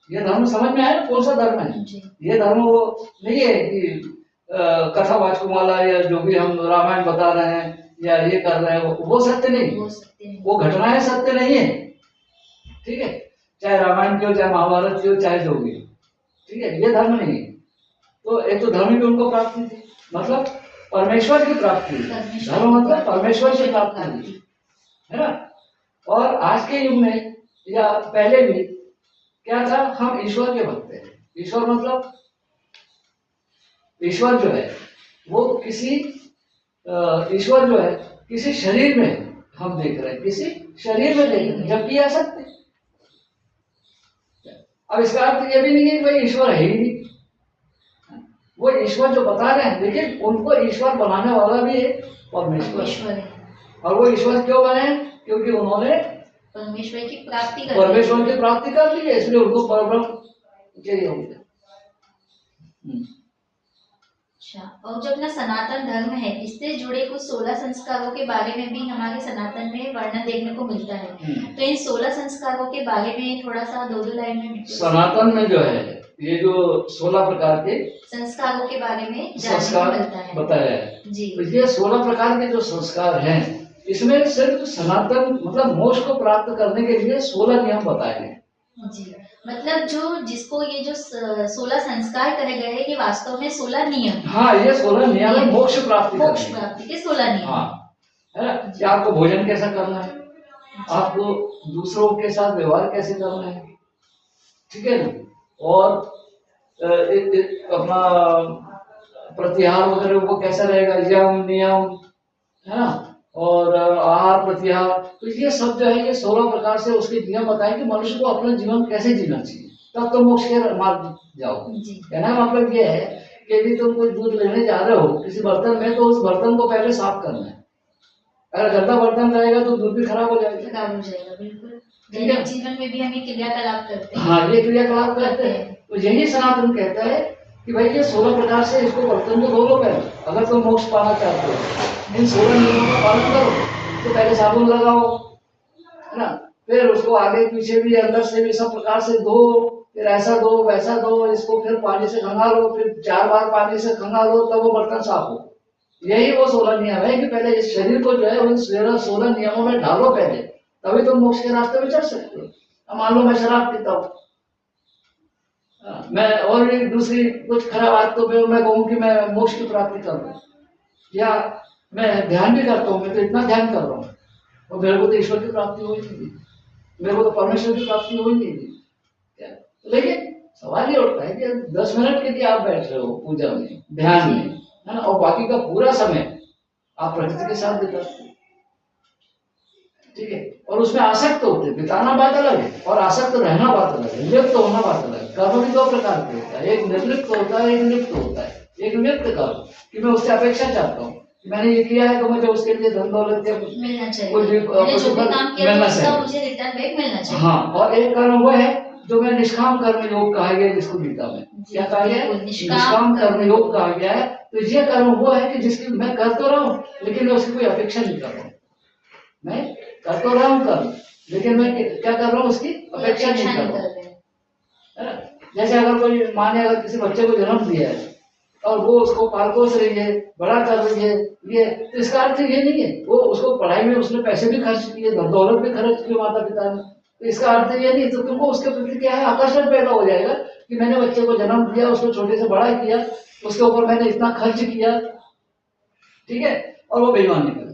ये धर्म समझ में आया ना कौन सा धर्म है? ये धर्म वो नहीं है कि कथा वाचकमाला या जो भी हम रामायण बता रहे हैं या ये कर रहे हैं, वो सत्य नहीं, वो घटनाएं सत्य नहीं है। ठीक है, चाहे रामायण की हो, चाहे महाभारत की हो, चाहे जो भी। ठीक है, ये धर्म नहीं है। तो एक तो धर्म की उनको प्राप्ति थी, मतलब परमेश्वर की प्राप्ति। धर्म मतलब परमेश्वर की प्राप्ति है ना। और आज के युग में या पहले भी क्या था? हम ईश्वर के भक्त हैं। ईश्वर मतलब ईश्वर जो है वो ईश्वर जो है किसी शरीर में हम देख रहे हैं, किसी शरीर में देख रहे हैं, जबकि यह सत्य। अब इसका अर्थ ये भी नहीं है कि भाई ईश्वर है ही नहीं, वो ईश्वर जो बता रहे हैं, लेकिन उनको ईश्वर बनाने वाला भी है परमेश्वर है। और वो ईश्वर क्यों बने? क्योंकि उन्होंने परमेश्वर की प्राप्ति कर ली है, इसलिए उनको परब्रह्म चाहिए हो गया। अच्छा, और जो अपना सनातन धर्म है, इससे जुड़े कुछ 16 संस्कारों के बारे में भी हमारे सनातन में वर्णन देखने को मिलता है। तो इन 16 संस्कारों के बारे में थोड़ा सा 2 लाइन में सनातन में जो है ये जो 16 प्रकार के संस्कारों के बारे में संस्कार बताया है जी। तो ये 16 प्रकार के जो संस्कार हैं, इसमें सिर्फ सनातन मतलब मोक्ष को प्राप्त करने के लिए 16 नियम बताए हैं। जी, मतलब जो जिसको ये जो 16 संस्कार कहे गए हैं, ये वास्तव में 16 नियम हैं। हाँ, ये 16 नियम है मोक्ष प्राप्ति मोक्ष करने के। प्राप्ति के 16 नियम। हाँ, है ना, कि आपको भोजन कैसा करना है, आपको दूसरों के साथ व्यवहार कैसे करना है, ठीक है ना, और अपना प्रतिहार वगैरह वो कैसा रहेगा, यम नियम, है ना, और आहार प्रत्याहार, तो ये सब जो है ये 16 प्रकार से उसके नियम बताए कि मनुष्य को अपना जीवन कैसे जीना चाहिए, तब तो मोक्ष के मार्ग जाओ। कहना मतलब ये है कि यदि तुम कोई दूध लेने जा रहे हो किसी बर्तन में, तो उस बर्तन को पहले साफ करना है। अगर गंदा बर्तन रहेगा तो दूध भी खराब हो जाएगा। खराब हो जाएगा, बिल्कुल। दैनिक जीवन में भी हम ये क्रियाकलाप करते हैं। हाँ, ये क्रियाकलाप करते हैं। तो यही सनातन कहता है कि भाई ये 16 प्रकार से इसको बर्तन को धो लो पहले, अगर तुम मोक्ष पाना चाहते हो। इन 16 नियमों का पालन करो, तो पहले साबुन लगाओ, है ना, फिर उसको आगे पीछे भी अंदर से भी सब प्रकार से धो, फिर ऐसा दो वैसा दो, इसको फिर पानी से खंगालो, फिर 4 बार पानी से खंगालो, तब वो बर्तन साफ हो। यही वो 16 नियम है कि पहले इस शरीर को जो है उन 16 नियमों में ढालो पहले, तभी तुम मोक्ष के रास्ते में चल सकते हो। अब मान लो मैं शराब पीता हूँ, मैं और भी दूसरी कुछ खराब आदतों पे मैं कहूँ कि मैं मोक्ष की प्राप्ति कर रहा हूँ, या मैं ध्यान भी करता हूँ, मैं तो इतना ध्यान कर रहा हूँ और मेरे को तो ईश्वर की प्राप्ति हो ही नहीं, मेरे को तो परमेश्वर की प्राप्ति हो ही नहीं। लेकिन सवाल ये उठता है कि 10 मिनट के लिए आप बैठ रहे हो पूजा में, ध्यान में, है ना, और बाकी का पूरा समय आप प्रकृति के साथ बिताते हो, ठीक है, और उसमें आसक्त होते, बिताना बात अलग है और आसक्त रहना बात अलग है, लिप्त होना बात अलग है। कर्म भी 2 प्रकार के होता है, एक निर्लिप्त होता है, एक लिप्त होता है। एक लिप्त कर्म कि मैं उससे अपेक्षा चाहता हूँ, मैंने ये किया है तो मुझे उसके लिए धन दौलत मिलना चाहिए, मुझे रिटर्न बैक मिलना चाहिए। हाँ, और एक कर्म वो है जो मैं निष्काम कर्म योग कहा गया, जिसको गीता में क्या कहा गया है, निष्काम कर्म योग कहा गया है। तो ये कर्म वो है कि जिसकी मैं कर तो रहा हूँ लेकिन मैं उसकी कोई अपेक्षा नहीं कर रहा हूँ, मैं कर तो रहा हूँ कर्म, लेकिन मैं क्या कर रहा हूँ, उसकी अपेक्षा नहीं कर रहा हूँ। जैसे अगर कोई माने अगर किसी बच्चे को जन्म दिया है और वो उसको पाल पोस रही है, बड़ा कर रही है, ये तो इसका अर्थ ये नहीं है वो उसको पढ़ाई में उसने पैसे भी खर्च किए, दौलत भी खर्च किए माता पिता ने, तो इसका अर्थ ये नहीं, तो तुमको उसके प्रति क्या है, आकर्षण पैदा हो जाएगा कि मैंने बच्चे को जन्म दिया, उसको छोटे से बड़ा किया, उसके ऊपर मैंने इतना खर्च किया, ठीक है, और वो बेईमान निकल,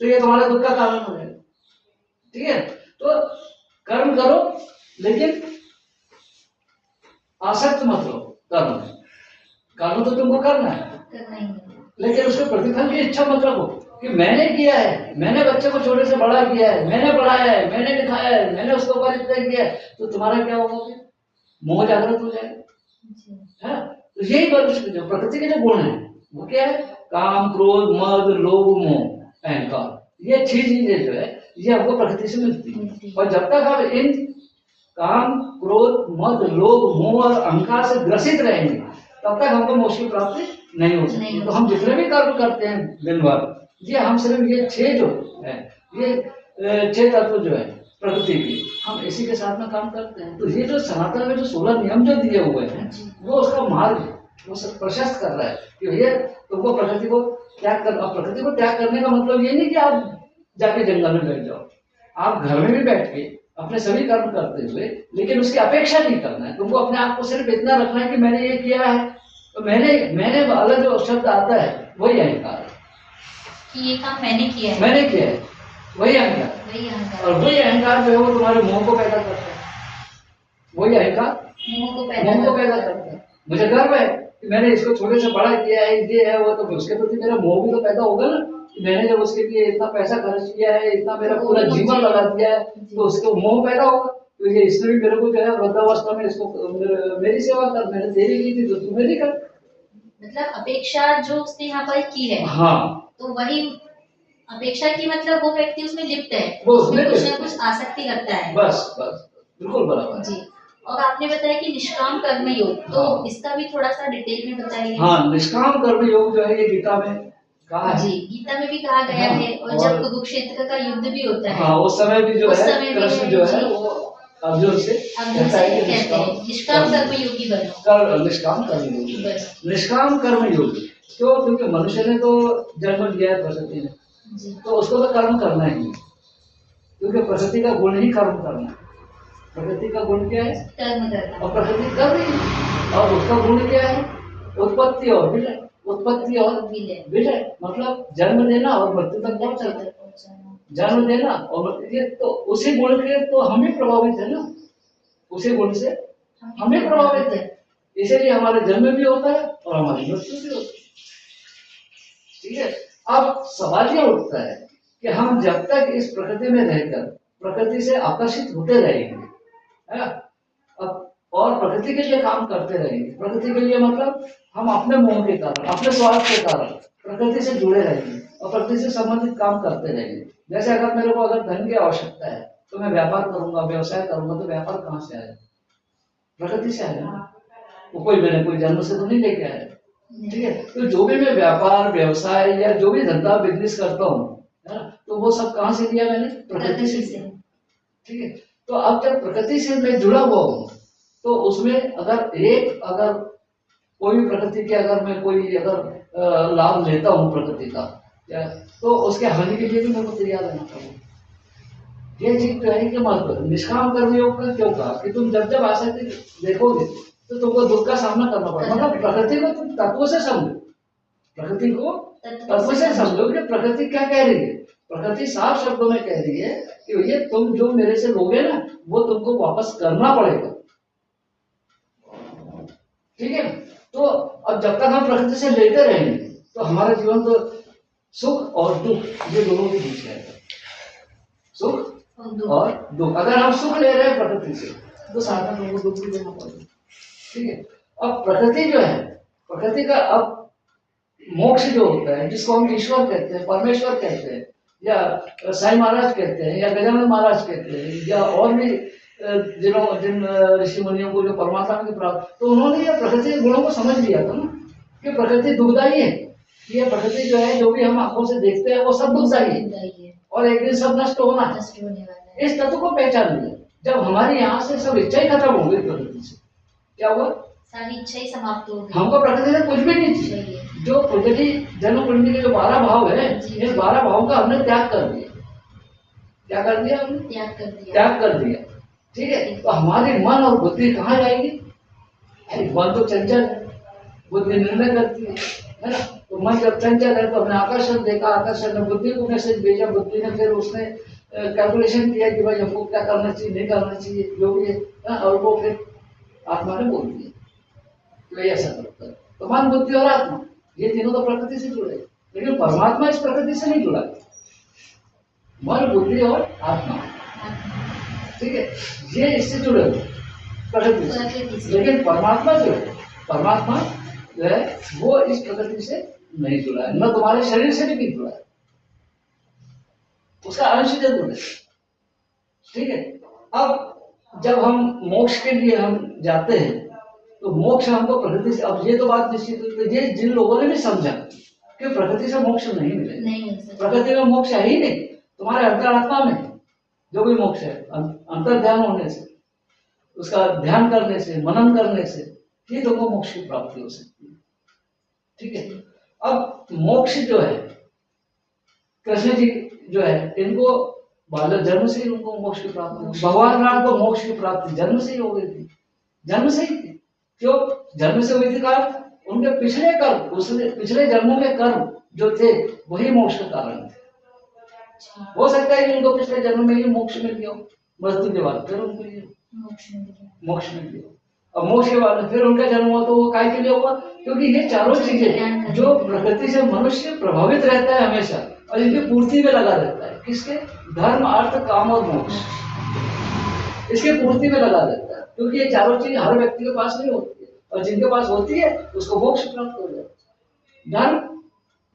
तो ये तुम्हारे दुख का कारण हो जाएगा, ठीक है। तो कर्म करो लेकिन आसक्त मत रहो कर्म में, कर्म तो तुमको करना है लेकिन उसके प्रतिफल की इच्छा मत रखो कि मैंने किया है, मैंने बच्चे को छोटे से बड़ा किया है, मैंने पढ़ाया है, मैंने लिखाया है, मैंने उसको ऊपर इतना किया है, तो तुम्हारा क्या होगा, मोह जागृत हो जाएगा, है। तो यही जो प्रकृति के जो गुण है वो क्या है, काम क्रोध मद लोभ मोह अहंकार, ये 6 चीजें जो है ये हमको प्रकृति से मिलती है। और जब तक हम इन काम क्रोध मद लोभ मोह और अहंकार से ग्रसित रहेंगे तब तक हमको मोक्ष की प्राप्ति नहीं हो सकती। तो हम जितने भी कर्म करते हैं दिन भर, ये हम सिर्फ ये 6 जो है, ये 6 तत्व जो है प्रकृति की, हम इसी के साथ में काम करते हैं। तो ये जो सनातन में जो 16 नियम जो दिए हुए हैं वो उसका मार्ग वो प्रशस्त कर रहा है कि ये तुमको प्रकृति को त्याग कर, अब प्रकृति को त्याग करने का मतलब ये नहीं कि आप जाके जंगल में बैठ जाओ, आप घर में भी बैठ के अपने सभी कर्म करते हुए, लेकिन उसकी अपेक्षा नहीं करना है, तुमको अपने आप को सिर्फ इतना रखना है कि मैंने ये किया है, तो मैंने वाला जो शब्द आता है वही अहंकार है कि ये काम मैंने किया है, मैंने किया है, वही अहंकार, और वही अहंकार जो है वो तुम्हारे मोह को पैदा करता है, वही अहंकार मोह को पैदा करता है। मुझे गर्व है कि मैंने इसको छोटे से बड़ा किया है, ये है वो, तो उसके प्रति मेरा मोह भी तो पैदा होगा ना, मैंने जब उसके लिए इतना पैसा खर्च किया है, इतना मेरा पूरा जीवन लगा दिया है, तो उसको मोह पैदा होगा। तो ये इसने भी मेरे को जो है वृद्धावस्था में इसको मेरी सेवा कर, मैंने तेरी की थी तो तू मेरी कर, मतलब अपेक्षा जो उसने यहाँ पर की है, हाँ, तो वही अपेक्षा की मतलब वो व्यक्ति उसमें लिप्त है, वो उसमें कुछ न कुछ आसक्ति करता है, बस बिल्कुल बराबर जी। और आपने बताया कि निष्काम कर्म योग, तो इसका भी थोड़ा सा डिटेल में बताइए। हाँ, निष्काम कर्म योग जो है ये गीता में कहा है, जी, गीता में भी कहा गया है, और जब कुरुक्षेत्र का युद्ध भी होता है, हाँ, उस समय भी जो है कृष्ण जो है वो अर्जुन से कहता है कि निष्काम कर्म योगी बनो, निष्काम कर्म योगी, निष्काम कर्म योगी। क्यों? क्योंकि मनुष्य ने तो जन्म लिया है प्रकृति ने, तो उसको तो कर्म करना ही है, क्योंकि प्रकृति का गुण ही कर्म करना है। प्रकृति का गुण क्या है? कर्म करना। और प्रकृति कर रही है, और उसका गुण क्या है? उत्पत्ति और विलय। उत्पत्ति और विलय मतलब जन्म देना और मृत्यु तक पहुंचाना। जन्म देना और मृत्यु, तो उसी गुण के तो हम ही प्रभावित है ना, उसी गुण से हम ही प्रभावित है, इसीलिए हमारे जन्म भी होता है और हमारी मृत्यु भी होती है। ठीक है, अब सवाल ये उठता है कि हम जब तक इस प्रकृति में रहकर प्रकृति से आकर्षित होते रहेंगे, है, अब और प्रकृति के लिए काम करते रहेंगे, प्रकृति के लिए मतलब हम अपने मोह के कारण, अपने स्वार्थ के कारण प्रकृति से जुड़े रहेंगे और प्रकृति से संबंधित काम करते रहेंगे। जैसे अगर मेरे को अगर धन की आवश्यकता है तो मैं व्यापार करूंगा, व्यवसाय करूंगा, तो व्यापार कहाँ से आएगा? प्रकृति से आएगा, वो कोई मैंने कोई जन्म से तो नहीं लेके आया। ठीक है, तो जो भी मैं व्यापार व्यवसाय या जो भी धंधा बिजनेस करता हूँ, है ना, तो वो सब कहाँ से लिया मैंने? प्रकृति से लिया। ठीक है, तो अब जब प्रकृति से मैं जुड़ा हुआ हूँ तो उसमें अगर कोई भी प्रकृति के अगर मैं कोई अगर लाभ लेता हूँ प्रकृति का, या तो उसके हानि के लिए भी मेरे को तैयार रहना चाहिए। ये चीज जो है कि महत्व निष्काम कर्मयोग का क्यों कहा कि तुम जब जब आसक्ति देखोगे तो तुमको दुख का सामना करना पड़ेगा। मतलब प्रकृति को तुम तत्व से समझो, प्रकृति को तत्व से समझो कि प्रकृति क्या कह रही है। प्रकृति साफ शब्दों में कह रही है कि ये तुम जो मेरे से लोगे ना वो तुमको वापस करना पड़ेगा। ठीक है, तो अब जब तक हम प्रकृति से लेते रहेंगे तो हमारा जीवन तो सुख और दुख ये दोनों के बीच है। सुख और दुख, अगर हम सुख ले रहे हैं प्रकृति से तो साथ में हमको दुख भी देना पड़ेगा। ठीक है, अब प्रकृति जो है, प्रकृति का अब मोक्ष जो होता है जिसको हम ईश्वर कहते हैं, परमेश्वर कहते हैं, या साईं महाराज कहते हैं, या गजानन महाराज कहते हैं, या और भी जिन ऋषि मुनियों को जो परमात्मा की प्राप्त, तो उन्होंने ये प्रकृति के गुणों को समझ लिया था ना कि प्रकृति दुखदायी है। ये प्रकृति जो है जो भी हम आंखों से देखते हैं वो सब दुखदायी है और एक दिन सब नष्ट होने वाला है। इस तत्व को पहचान लिया। जब हमारी यहाँ से सब इच्छा ही खत्म हो गई प्रकृति से, क्या हुआ? सारी इच्छा ही समाप्त हो गई। हमको प्रकृति से कुछ भी नहीं चाहिए। जो प्रकृति जन्म कुंडली के जो 12 भाव है, इस 12 भाव का हमने त्याग कर दिया। क्या कर दिया हमने? त्याग कर दिया। ठीक है, तो हमारी मन और बुद्धि कहाँ जाएगी? मन तो चंचल है, बुद्धि निर्णय करती है ना। तो मन जब चंचल है तो हमने आकर्षण देखा, आकर्षण ने बुद्धि को मैसेज भेजा, बुद्धि ने फिर उसने कैलकुलेशन किया कि भाई हमको क्या करना चाहिए, नहीं करना चाहिए, जो भी है, और वो फिर आत्मा ने बोल दिया तो ऐसा करता है। तो मन, बुद्धि और आत्मा ये तीनों तो प्रकृति से जुड़े, लेकिन परमात्मा इस प्रकृति से नहीं जुड़ा। मन, बुद्धि और आत्मा, ठीक है, ये इससे जुड़े हुए प्रकृति से। लेकिन परमात्मा जो है, परमात्मा जो है वो इस प्रकृति से नहीं जुड़ा है, न तुम्हारे शरीर से भी नहीं जुड़ा है, उसका अंश जरूर है। ठीक है, अब जब हम मोक्ष के लिए हम जाते हैं तो मोक्ष हमको प्रकृति से, अब ये तो बात निश्चित है, ये जिन लोगों ने भी समझा कि प्रकृति से मोक्ष नहीं मिलेगा, प्रकृति में मोक्ष है ही नहीं, तुम्हारे अंतरात्मा में जो भी मोक्ष है अंतर ध्यान होने से, उसका ध्यान करने से, मनन करने से ही तुमको मोक्ष की प्राप्ति हो सकती है। ठीक है, अब मोक्ष जो है कृष्ण जी जो है इनको बालक जन्म से ही उनको मोक्ष की प्राप्ति, भगवान राम को मोक्ष की प्राप्ति जन्म से ही हो गई थी, जन्म से ही थी। क्यों जन्म से हुई थी? कारण उनके पिछले कर्म, उसने पिछले जन्मों के कर्म जो थे वही मोक्ष का कारण थे। हो सकता है कि उनको पिछले जन्म में ही मोक्ष मिल गया, मृत्यु के बाद फिर उनको ये मोक्ष मिल गया। अब मोक्ष के बाद फिर उनका जन्म हुआ तो वो काय के लिए हुआ? क्योंकि ये चारों चीजें जो प्रकृति से मनुष्य प्रभावित रहता है हमेशा और इनकी पूर्ति में लगा रहता है। किसके? धर्म, अर्थ, काम और मोक्ष, इसके पूर्ति में लगा रहता है। क्योंकि ये चारों चीज हर व्यक्ति के पास नहीं होती है, और जिनके पास होती है उसको मोक्ष प्राप्त हो जाता है। धर्म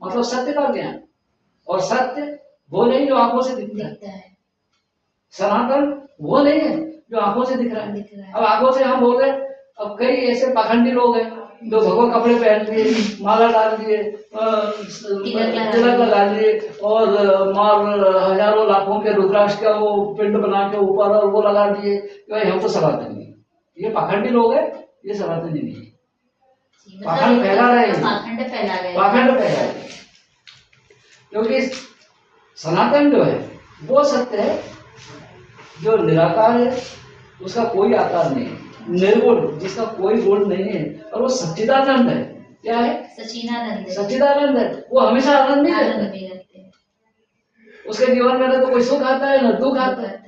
मतलब सत्य का ज्ञान, और सत्य वो नहीं जो आंखों से दिखता है, सनातन वो नहीं है जो आंखों से दिख रहा है। अब आंखों से हम बोल रहे हैं, अब कई ऐसे पाखंडी लोग हैं जो भगवा कपड़े पहन लिए, माला डाल दिए, तिलक लगा लिए और हजारों लाखों के रुद्राक्ष का वो पिंड बना के ऊपर और वो लगा दिए, भाई हम तो सनातनी है। ये पाखंडी लोग हैं, ये सनातनी नहीं है। पाखंड फैला रहे हैं, पाखंड फैला रहे हैं। क्योंकि सनातन जो है वो सत्य है जो निराकार है, उसका कोई आकार नहीं है, निर्गुण जिसका कोई गुण नहीं है, और वो सच्चिदानंद है। क्या है? सच्चिदानंद है। सच्चिदानंद है। वो हमेशा आनंद नहीं आनंद रहता, में रहते हैं। उसके जीवन में ना तो कोई सुख आता है ना दुख आता है,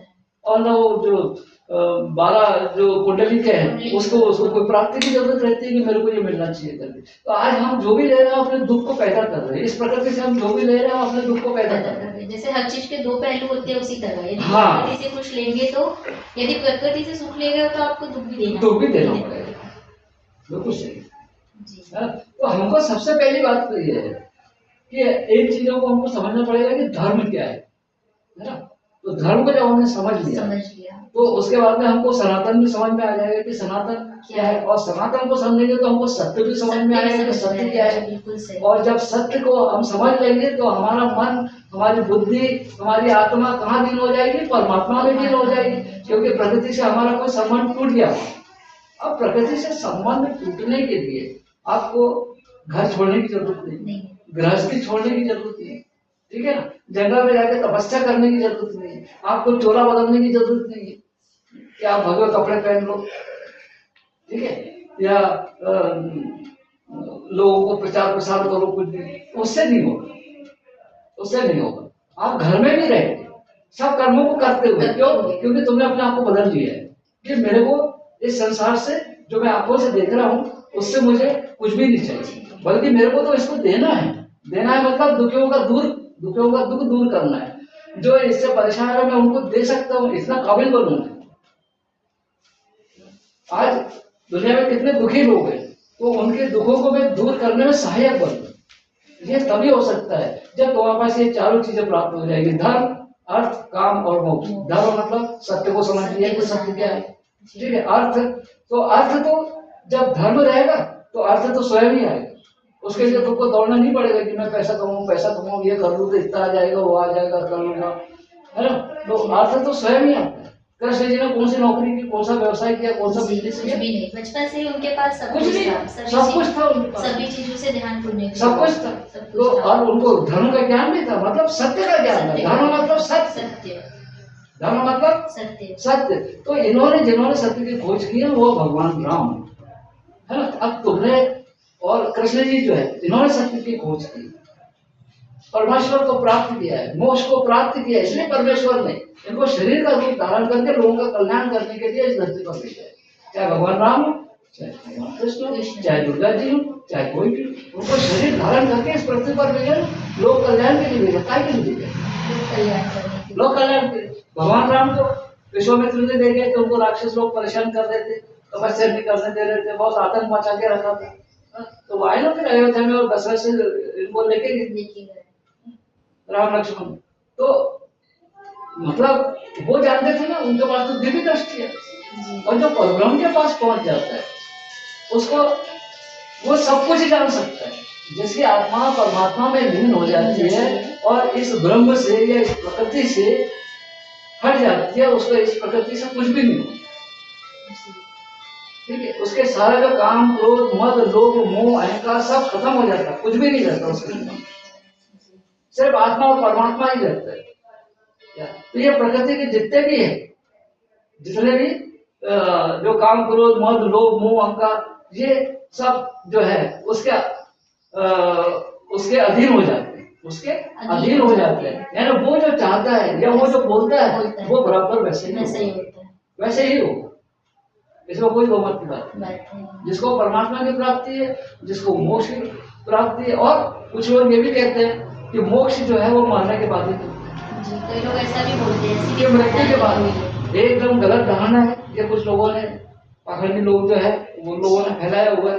और ना वो जो 12 जो कुंडली के हैं उसको कोई प्राप्ति की जरूरत रहती है कि मेरे को ये मिलना चाहिए करके। तो आज हम जो भी ले रहे हैं अपने दुख को पैदा कर रहे हैं, इस प्रकृति से हम जो भी ले रहे हैं हम अपने दुख को पैदा कर रहे हैं। जैसे हर चीज के दो पहलू होते हैं, उसी तरह यदि हाँ। प्रकृति से कुछ लेंगे तो, यदि प्रकृति से सुख लेंगे तो आपको दुख भी देना पड़ेगा। बिल्कुल सही। तो हमको सबसे पहली बात तो ये है कि एक चीजों को हमको समझना पड़ेगा कि धर्म क्या है ना। तो धर्म को जब हमने समझ लिया तो उसके बाद में हमको सनातन भी समझ में आ जाएगा कि सनातन क्या है, और सनातन को समझेंगे तो हमको सत्य भी समझ में आएगा कि सत्य क्या है। और जब सत्य को हम समझ लेंगे तो हमारा मन, हमारी बुद्धि, हमारी आत्मा कहाँ लीन हो जाएगी? परमात्मा में लीन हो जाएगी, क्योंकि प्रकृति से हमारा कोई संबंध टूट गया। अब प्रकृति से संबंध टूटने के लिए आपको घर छोड़ने की जरूरत नहीं, गृहस्थी छोड़ने की जरूरत नहीं, ठीक है ना, जंगल में जाकर तपस्या करने की जरूरत नहीं, आपको चोला बदलने की जरूरत नहीं है कि आप भगवे कपड़े पहन लो, ठीक है, या लोगों को प्रचार प्रसार करो, कुछ भी उससे नहीं होगा, उससे नहीं होगा। आप घर में भी रहेंगे सब कर्मों को करते हुए, क्यों? क्योंकि तुमने अपने आप को बदल लिया है कि मेरे को इस संसार से जो मैं आंखों से देख रहा हूँ उससे मुझे कुछ भी नहीं चाहिए, बल्कि मेरे को तो इसको देना है। देना है मतलब दुखियों का दुख दूर करना है। जो इससे परेशान है मैं उनको दे सकता हूँ, इतना काबिल बनूंगा। आज दुनिया में कितने दुखी लोग हैं, तो उनके दुखों को मैं दूर करने में सहायक बनूं। ये तभी हो सकता है जब तुम्हारे पास ये चारों चीजें प्राप्त हो जाएगी, धर्म, अर्थ, काम और मोक्ष। धर्म मतलब सत्य को समझ लिया कि सत्य क्या है, ठीक है। अर्थ तो जब धर्म रहेगा तो अर्थ तो स्वयं ही आएगा। उसके लिए तुमको दौड़ना नहीं पड़ेगा कि मैं पैसा कमाऊं, ये कर लूं तो इतना आ जाएगा, वो आ जाएगा, कर लूंगा, है ना। तो अर्थ तो स्वयं ही आता है। कृष्ण जी ने कौन सी नौकरी की, कौन सा व्यवसाय किया, कौन सा बिजनेस किया? भी नहीं, बचपन से उनके पास सब कुछ नहीं, सब कुछ था उनके पास, सभी चीजों से ध्यान पुण्य सब कुछ था। तो और उनको धर्म का ज्ञान भी था, मतलब सत्य का ज्ञान था। धर्म मतलब सत्य, धर्म मतलब सत्य। तो इन्होंने जिन्होंने सत्य की खोज की है वो भगवान राम है ना। अब तुमने और कृष्ण जी जो है इन्होंने सत्य की खोज की, परमेश्वर को प्राप्त किया है, मोक्ष को प्राप्त किया है, इसलिए परमेश्वर ने इनको शरीर का रूप धारण करके लोगों का कल्याण करने के लिए इस धरती पर भेजा है। चाहे भगवान राम हो, चाहे भगवान कृष्ण, चाहे दुर्गा जी हो, चाहे कोई भी, उनको शरीर धारण करके इस पृथ्वी पर भेजा, लोक कल्याण के लिए भेजा। काय के लिए भेजा? लोक कल्याण के लिए। भगवान राम को विश्वामित्र ने दे गए तो उनको राक्षस लोग परेशान कर रहे थे, तपस्या नहीं करने दे रहे थे, बहुत आतंक मचा के रखा था। तो आए ना फिर अयोध्या में और दशरथ से इनको लेके गए राम लक्ष्मण। तो मतलब वो जानते थे ना, उनके पास तो दिव्य दृष्टि है, और जो परब्रह्म के पास पहुंच जाता है उसको वो सब कुछ जान सकता है। जिसकी आत्मा परमात्मा में लीन हो जाती है और इस ब्रह्म से या इस प्रकृति से हट जाती है, उसको इस प्रकृति से कुछ भी नहीं होता, ठीक है। उसके सारे जो काम, क्रोध, मद, लोभ, मोह, अहंकार सब खत्म हो जाता है, कुछ भी नहीं रहता उसके अंदर, सिर्फ आत्मा और परमात्मा ही रहता है। तो ये प्रकृति के जितने भी है, जितने भी जो काम, क्रोध, मद, लोभ, मोह, अहंकार, ये सब जो है उसके अधीन हो जाते हैं, उसके अधीन हो जाते हैं। यानी वो जो चाहता है या वो जो बोलता है वो बराबर वैसे ही होता है, वैसे ही होगा। इसमें कोई दो मत की बात नहीं। जिसको परमात्मा की प्राप्ति है, जिसको मोक्ष की प्राप्ति है, और कुछ लोग ये भी कहते हैं कि मोक्ष जो है वो मरने के बाद ही कई लोग ऐसा भी बोलते हैं, ये मृत्यु के बाद। एकदम गलत धारणा है, ये कुछ लोगों ने, पाखंडी लोग जो है वो लोगों ने फैलाया हुआ है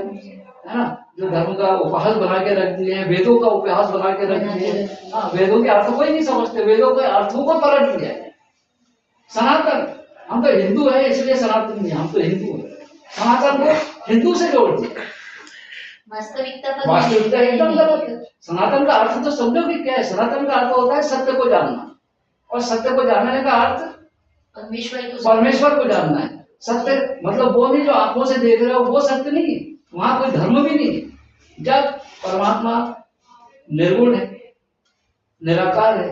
ना, जो धर्म का उपहास बना के रख दिए हैं, वेदों का उपहास बना के रख दिए हैं। हाँ, वेदों के अर्थ को ही नहीं समझते, वेदों के अर्थों को पलट दिया है। सनातन, हम तो हिंदू है इसलिए सनातन नहीं, हम तो हिंदू है। सनातन को हिंदू से जोड़ दिया, वास्तविकता एकदम गलत है। सनातन का अर्थ तो समझो कि क्या है। सनातन का अर्थ होता है सत्य को जानना, और सत्य को जानने का अर्थ परमेश्वर को जानना है। सत्य मतलब वो नहीं जो आंखों से देख रहे हो, वो सत्य नहीं, वहां कोई धर्म भी नहीं है। जब परमात्मा निर्गुण है, निराकार है,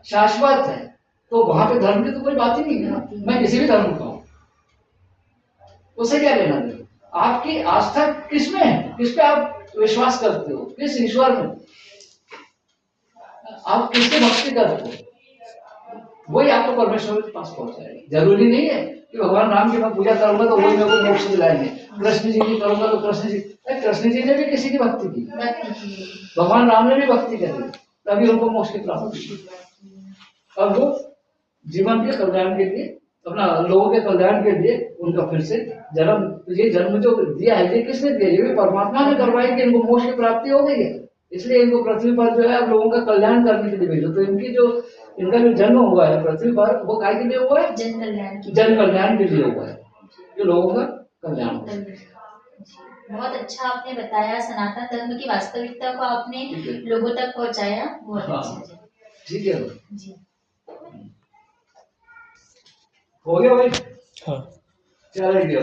शाश्वत है, तो वहां पे धर्म की तो कोई बात ही नहीं है। मैं किसी भी धर्म का हूँ, उसे क्या लेना देना। आपकी आस्था किस में है, किस पे आप विश्वास करते हो, किस ईश्वर में, आप किससे भक्ति करते हो, वही आपको परमेश्वर के पास पहुंचाएगा। जरूरी नहीं है कि भगवान राम की मैं पूजा करूंगा तो वही मेरे को मोक्ष दिलाएंगे, कृष्ण जी की करूंगा तो कृष्ण जी ने भी किसी की भक्ति की, भगवान राम ने भी भक्ति करी, तभी उनको मोक्ष की प्राप्ति। और वो जीवन के कल्याण के लिए, अपना लोगों के कल्याण के लिए उनका फिर से जन्म, ये जन्म जो दिया है ये किसने दिया, ये भी परमात्मा ने करवाई कि इनको मोक्ष की प्राप्ति हो गई है, इसलिए इनको पृथ्वी पर जो है अब लोगों का कल्याण करने के लिए भेजो। तो इनकी जो इनका जो जन्म हुआ है पृथ्वी पर, वो काय के लिए हुआ है, जन कल्याण के लिए हुआ है, जो लोगों का कल्याण हो। बहुत अच्छा आपने बताया, सनातन धर्म की वास्तविकता को आपने लोगों तक पहुंचाया, बहुत अच्छा। ठीक है जी, हो गया भाई, हाँ चलेगा।